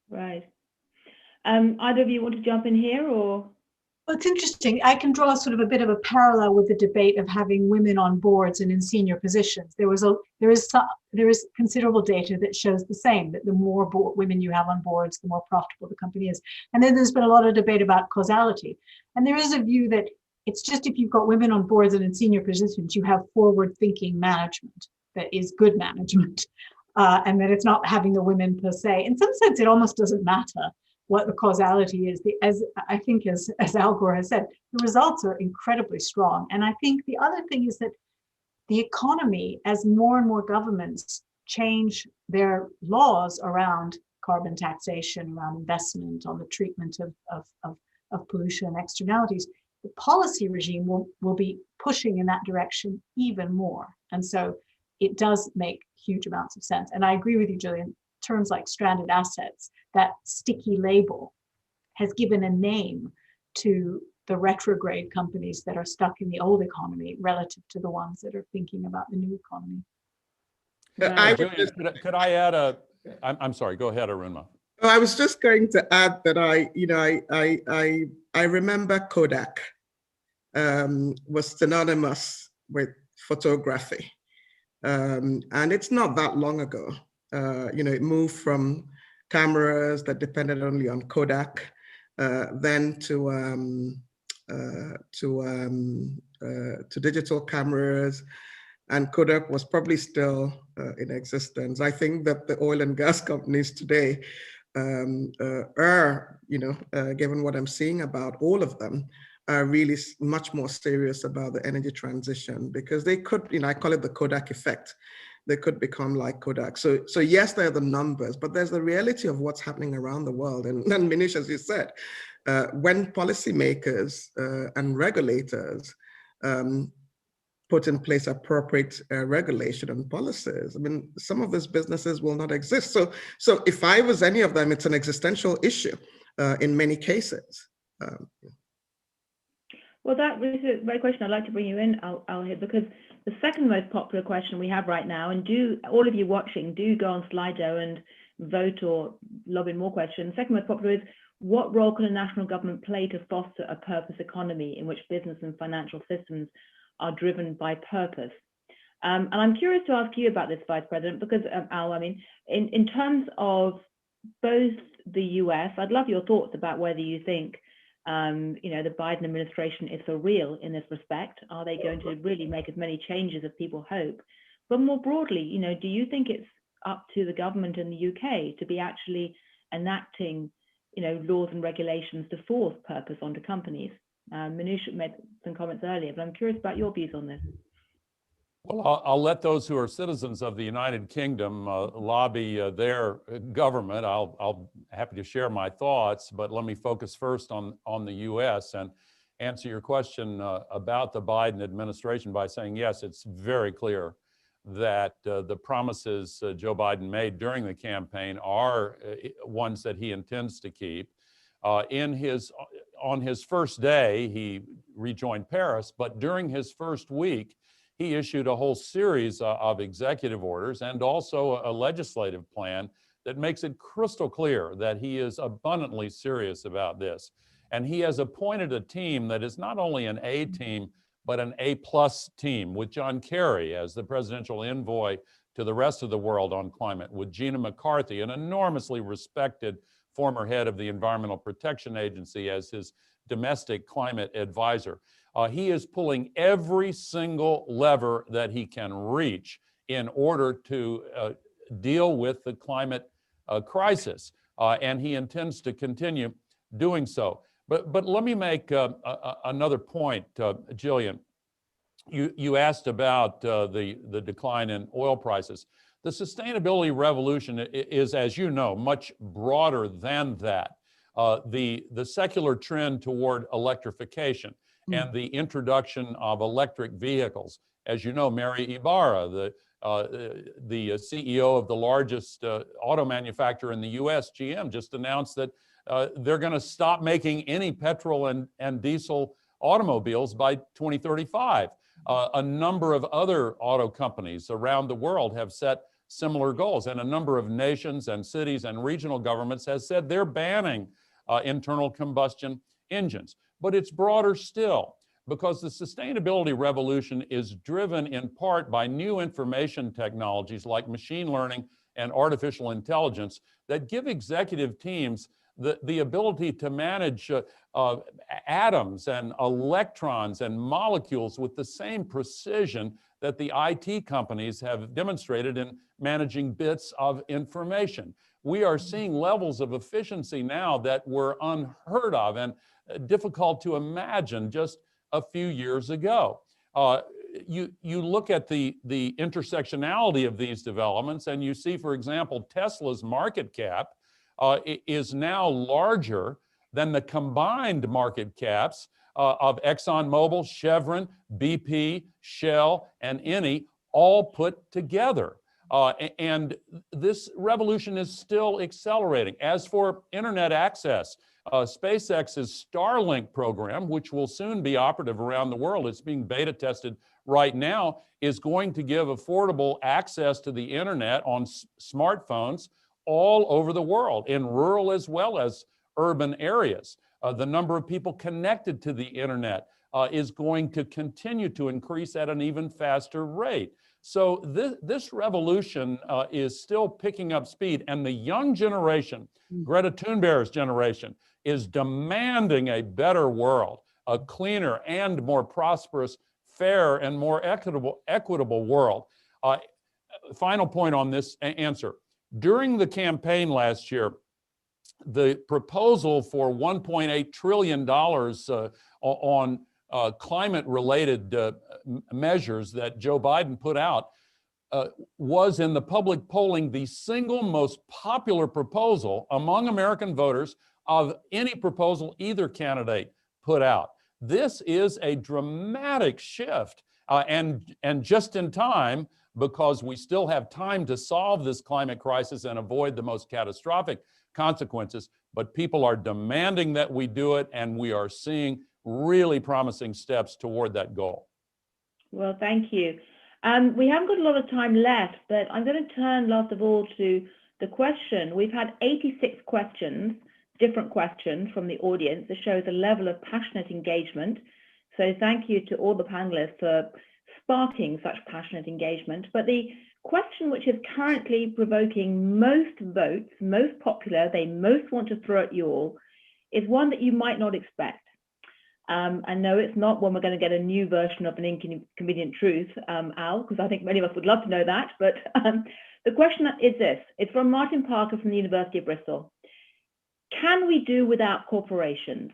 Right. Either of you want to jump in here, or? Well, it's interesting. I can draw sort of a bit of a parallel with the debate of having women on boards and in senior positions. There is considerable data that shows the same, that the more women you have on boards, the more profitable the company is. And then there's been a lot of debate about causality. And there is a view that it's just if you've got women on boards and in senior positions, you have forward-thinking management that is good management, and that it's not having the women per se. In some sense, it almost doesn't matter what the causality is. As Al Gore has said, the results are incredibly strong. And I think the other thing is that the economy, as more and more governments change their laws around carbon taxation, around investment, on the treatment of pollution and externalities, the policy regime will be pushing in that direction even more. And so it does make huge amounts of sense. And I agree with you, Gillian, terms like stranded assets, that sticky label has given a name to the retrograde companies that are stuck in the old economy relative to the ones that are thinking about the new economy. Julian, could I add I'm sorry, go ahead, Arunma. I was just going to add that I remember Kodak was synonymous with photography. And it's not that long ago. It moved from cameras that depended only on Kodak, then to digital cameras, and Kodak was probably still in existence. I think that the oil and gas companies today are, given what I'm seeing about all of them, are really much more serious about the energy transition, because they could, I call it the Kodak effect. They could become like Kodak. So yes, there are the numbers, but there's the reality of what's happening around the world. And Minouche, as you said, when policymakers and regulators put in place appropriate regulation and policies, I mean, some of these businesses will not exist. So if I was any of them, it's an existential issue in many cases. Well, that is a great question. I'd like to bring you in, Al, here, because the second most popular question we have right now, and all of you watching, do go on Slido and vote or lob in more questions. Second most popular is, what role can a national government play to foster a purpose economy in which business and financial systems are driven by purpose? And I'm curious to ask you about this, Vice President, because Al, I mean, in terms of both the US, I'd love your thoughts about whether you think the Biden administration is for real in this respect. Are they going to really make as many changes as people hope? But more broadly, do you think it's up to the government in the UK to be actually enacting, laws and regulations to force purpose onto companies? Minouche made some comments earlier, but I'm curious about your views on this. Well, I'll let those who are citizens of the United Kingdom lobby their government. I'll happy to share my thoughts, but let me focus first on the U.S. and answer your question about the Biden administration by saying, yes, it's very clear that the promises Joe Biden made during the campaign are ones that he intends to keep. On his first day, he rejoined Paris, but during his first week, he issued a whole series of executive orders and also a legislative plan that makes it crystal clear that he is abundantly serious about this. And he has appointed a team that is not only an A team, but an A+ team, with John Kerry as the presidential envoy to the rest of the world on climate, with Gina McCarthy, an enormously respected former head of the Environmental Protection Agency, as his domestic climate advisor. He is pulling every single lever that he can reach in order to deal with the climate crisis, and he intends to continue doing so. But let me make another point, Gillian. You asked about the decline in oil prices. The sustainability revolution is, as you know, much broader than that. The secular trend toward electrification and the introduction of electric vehicles. As you know, Mary Ibarra, the CEO of the largest auto manufacturer in the US, GM, just announced that they're going to stop making any petrol and diesel automobiles by 2035. A number of other auto companies around the world have set similar goals, and a number of nations and cities and regional governments has said they're banning internal combustion engines. But it's broader still, because the sustainability revolution is driven in part by new information technologies like machine learning and artificial intelligence that give executive teams the ability to manage atoms and electrons and molecules with the same precision that the IT companies have demonstrated in managing bits of information. We are seeing levels of efficiency now that were unheard of and difficult to imagine just a few years ago. You look at the intersectionality of these developments, and you see, for example, Tesla's market cap is now larger than the combined market caps of ExxonMobil, Chevron, BP, Shell, and Eni, all put together. And this revolution is still accelerating. As for internet access, SpaceX's Starlink program, which will soon be operative around the world, it's being beta tested right now, is going to give affordable access to the internet on smartphones all over the world, in rural as well as urban areas. The number of people connected to the internet is going to continue to increase at an even faster rate. So this revolution is still picking up speed, and the young generation, Greta Thunberg's generation, is demanding a better world, a cleaner and more prosperous, fair and more equitable world. Final point on this answer. During the campaign last year, the proposal for $1.8 trillion on climate-related measures that Joe Biden put out was, in the public polling, the single most popular proposal among American voters of any proposal either candidate put out. This is a dramatic shift, and just in time, because we still have time to solve this climate crisis and avoid the most catastrophic consequences, but people are demanding that we do it, and we are seeing really promising steps toward that goal. Well, thank you. We haven't got a lot of time left, but I'm going to turn last of all to the question. We've had 86 questions, different questions from the audience that shows a level of passionate engagement. So thank you to all the panelists for sparking such passionate engagement. But the question which is currently provoking most votes, most popular, they most want to throw at you all, is one that you might not expect. I know it's not one we're going to get a new version of an inconvenient truth, Al, because I think many of us would love to know that. But the question is this. It's from Martin Parker from the University of Bristol. Can we do without corporations?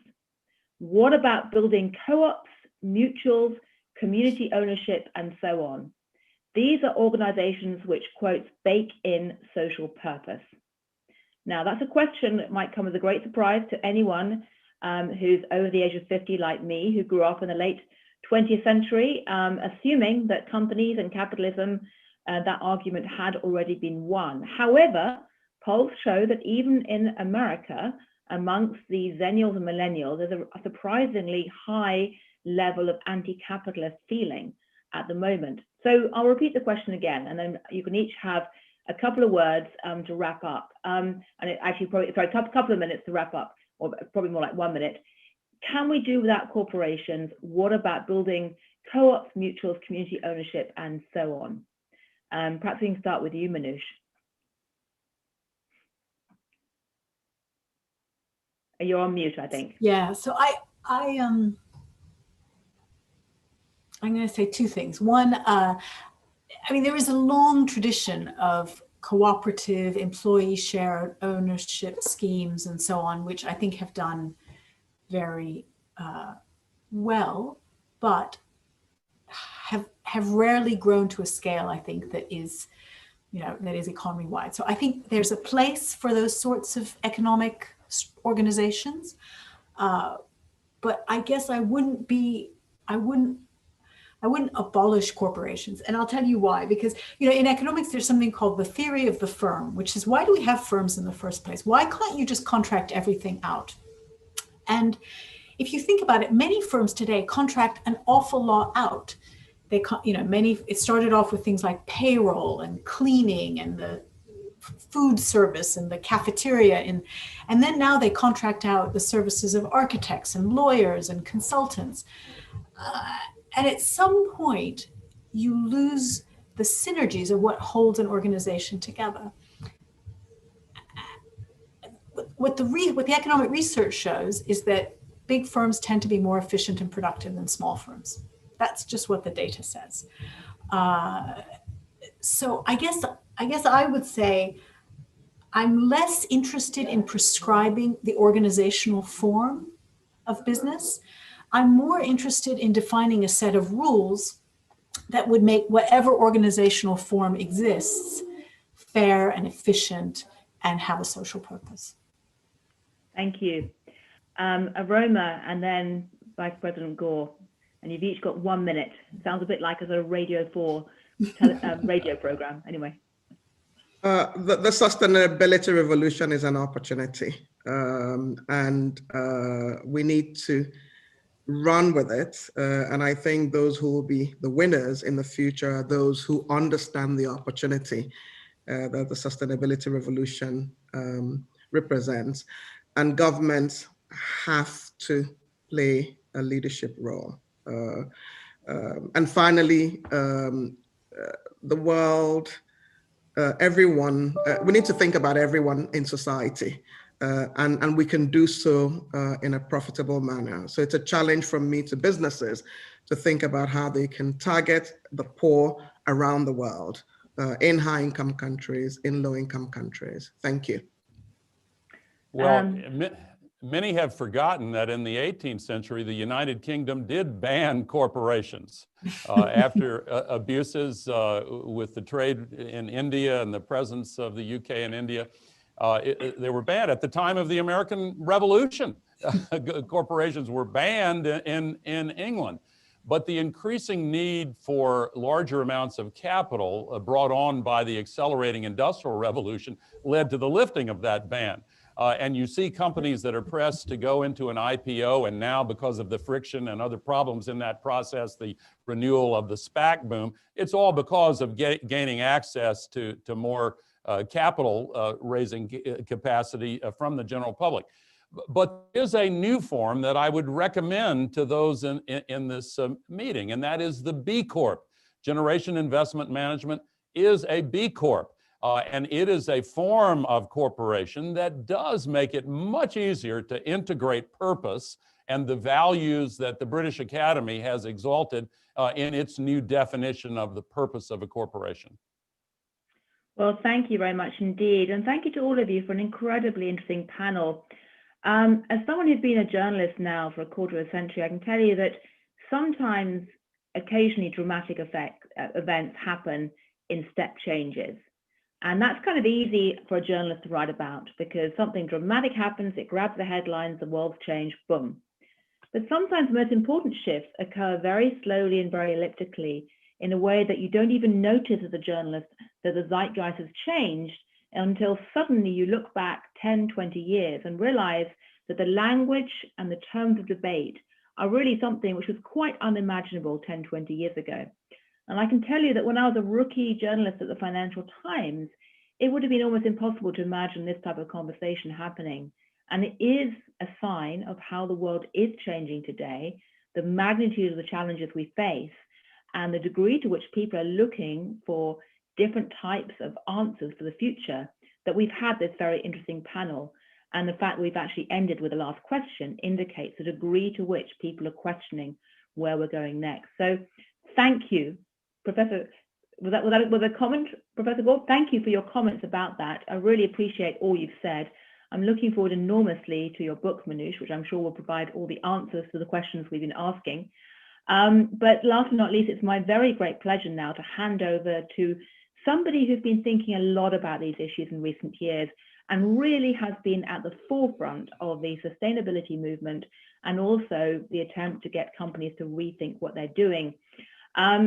What about building co-ops, mutuals, community ownership, and so on? These are organizations which, quote, bake in social purpose. Now, that's a question that might come as a great surprise to anyone who's over the age of 50 like me, who grew up in the late 20th century, assuming that companies and capitalism, that argument had already been won. However, polls show that even in America, amongst the Zennials and Millennials, there's a surprisingly high level of anti-capitalist feeling at the moment. So I'll repeat the question again, and then you can each have a couple of words to wrap up. And it actually probably, sorry, a couple of minutes to wrap up, or probably more like 1 minute. Can we do without corporations? What about building co-ops, mutuals, community ownership, and so on? Perhaps we can start with you, Minouche. You're on mute, I think. Yeah, so I'm going to say two things. One, I mean, there is a long tradition of cooperative employee share ownership schemes and so on, which I think have done very well, but have rarely grown to a scale, I think, that is that is economy-wide. So I think there's a place for those sorts of economic organizations, but I guess I wouldn't abolish corporations. And I'll tell you why, because in economics, there's something called the theory of the firm, which is, why do we have firms in the first place? Why can't you just contract everything out? And if you think about it, many firms today contract an awful lot out. It started off with things like payroll and cleaning and the food service and the cafeteria, and then now they contract out the services of architects and lawyers and consultants. And at some point, you lose the synergies of what holds an organization together. What the economic research shows is that big firms tend to be more efficient and productive than small firms. That's just what the data says. So I guess I would say I'm less interested in prescribing the organizational form of business. I'm more interested in defining a set of rules that would make whatever organizational form exists fair and efficient and have a social purpose. Thank you. Arunma and then Vice President Gore, and you've each got 1 minute. Sounds a bit like a sort of Radio 4 radio program. Anyway. The sustainability revolution is an opportunity, and we need to run with it. And I think those who will be the winners in the future are those who understand the opportunity that the sustainability revolution represents. And governments have to play a leadership role. And finally, the world, everyone, we need to think about everyone in society, and we can do so in a profitable manner. So it's a challenge from me to businesses to think about how they can target the poor around the world, in high-income countries, in low-income countries. Thank you. Well, many have forgotten that in the 18th century, the United Kingdom did ban corporations after abuses with the trade in India and the presence of the UK and India. They were banned at the time of the American Revolution. Corporations were banned in England. But the increasing need for larger amounts of capital brought on by the accelerating industrial revolution led to the lifting of that ban. And you see companies that are pressed to go into an IPO, and now because of the friction and other problems in that process, the renewal of the SPAC boom, it's all because of gaining access to more capital raising capacity from the general public. But there's a new form that I would recommend to those in this meeting, and that is the B Corp. Generation Investment Management is a B Corp. And it is a form of corporation that does make it much easier to integrate purpose and the values that the British Academy has exalted in its new definition of the purpose of a corporation. Well, thank you very much indeed. And thank you to all of you for an incredibly interesting panel. As someone who's been a journalist now for a quarter of a century, I can tell you that sometimes, occasionally, dramatic events happen in step changes. And that's kind of easy for a journalist to write about, because something dramatic happens, it grabs the headlines, the world's changed, boom. But sometimes the most important shifts occur very slowly and very elliptically, in a way that you don't even notice as a journalist that the zeitgeist has changed until suddenly you look back 10, 20 years and realize that the language and the terms of debate are really something which was quite unimaginable 10, 20 years ago. And I can tell you that when I was a rookie journalist at the Financial Times, it would have been almost impossible to imagine this type of conversation happening. And it is a sign of how the world is changing today, the magnitude of the challenges we face, and the degree to which people are looking for different types of answers for the future, that we've had this very interesting panel. And the fact that we've actually ended with the last question indicates the degree to which people are questioning where we're going next. So thank you. Professor, was that a comment, Professor Gore? Thank you for your comments about that. I really appreciate all you've said. I'm looking forward enormously to your book, Minouche, which I'm sure will provide all the answers to the questions we've been asking. But last but not least, it's my very great pleasure now to hand over to somebody who's been thinking a lot about these issues in recent years and really has been at the forefront of the sustainability movement and also the attempt to get companies to rethink what they're doing.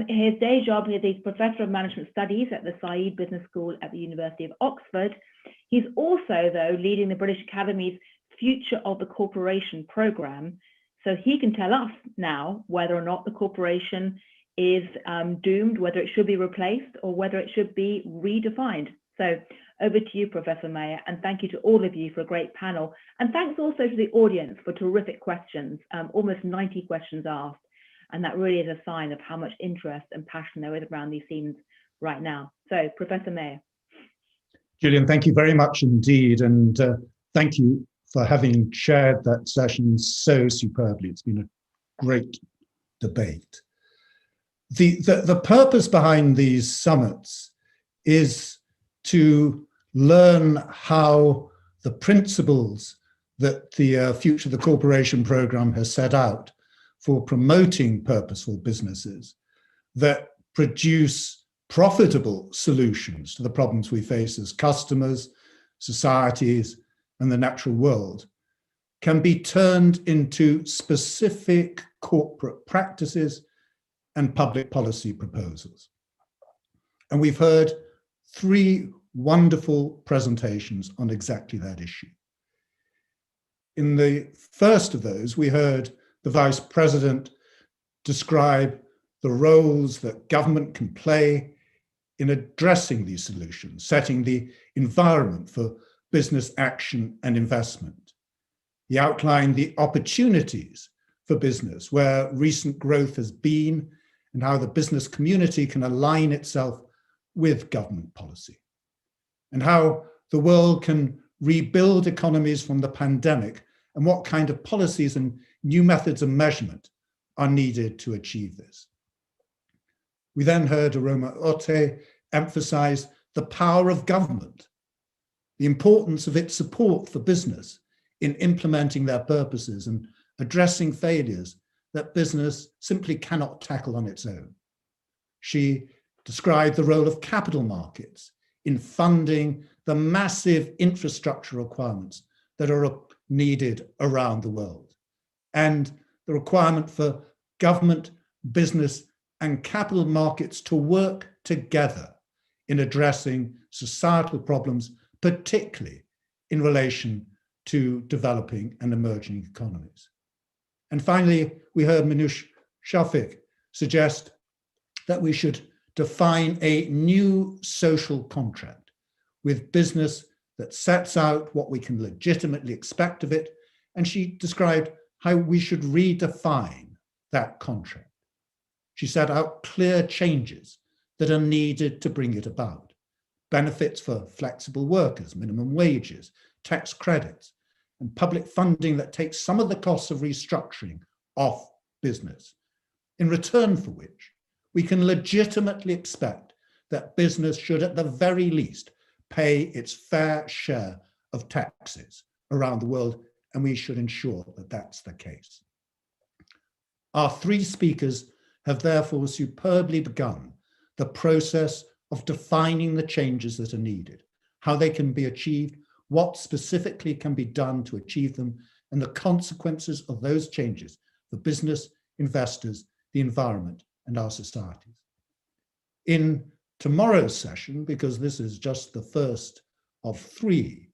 His day job, he's Professor of Management Studies at the Said Business School at the University of Oxford. He's also, though, leading the British Academy's Future of the Corporation programme. So he can tell us now whether or not the corporation is doomed, whether it should be replaced or whether it should be redefined. So over to you, Professor Mayer, and thank you to all of you for a great panel. And thanks also to the audience for terrific questions, almost 90 questions asked. And that really is a sign of how much interest and passion there is around these themes right now. So, Professor Mayer. Gillian, thank you very much indeed. And thank you for having chaired that session so superbly. It's been a great debate. The purpose behind these summits is to learn how the principles that the Future of the Corporation program has set out for promoting purposeful businesses that produce profitable solutions to the problems we face as customers, societies, and the natural world can be turned into specific corporate practices and public policy proposals. And we've heard 3 wonderful presentations on exactly that issue. In the first of those, we heard the Vice President describe the roles that government can play in addressing these solutions, setting the environment for business action and investment. He outlined the opportunities for business where recent growth has been and how the business community can align itself with government policy, and how the world can rebuild economies from the pandemic and what kind of policies and new methods of measurement are needed to achieve this. We then heard Arunma Oteh emphasize the power of government, the importance of its support for business in implementing their purposes and addressing failures that business simply cannot tackle on its own. She described the role of capital markets in funding the massive infrastructure requirements that are needed around the world, and the requirement for government, business, and capital markets to work together in addressing societal problems, particularly in relation to developing and emerging economies. And finally, we heard Minouche Shafik suggest that we should define a new social contract with business that sets out what we can legitimately expect of it. And she described how we should redefine that contract. She set out clear changes that are needed to bring it about. Benefits for flexible workers, minimum wages, tax credits, and public funding that takes some of the costs of restructuring off business, in return for which we can legitimately expect that business should at the very least pay its fair share of taxes around the world, and we should ensure that that's the case. Our 3 speakers have therefore superbly begun the process of defining the changes that are needed, how they can be achieved, what specifically can be done to achieve them, and the consequences of those changes for business, investors, the environment, and our societies. In tomorrow's session, because this is just the first of 3,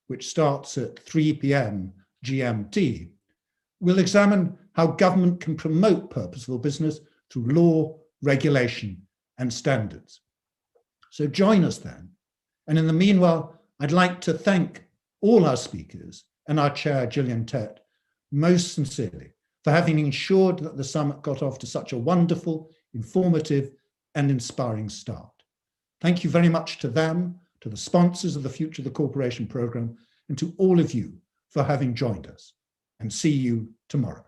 which starts at 3 p.m. GMT, we'll examine how government can promote purposeful business through law, regulation, and standards. So join us then. And in the meanwhile, I'd like to thank all our speakers and our chair, Gillian Tett, most sincerely for having ensured that the summit got off to such a wonderful, informative, and inspiring start. Thank you very much to them, to the sponsors of the Future of the Corporation program, and to all of you for having joined us. And see you tomorrow.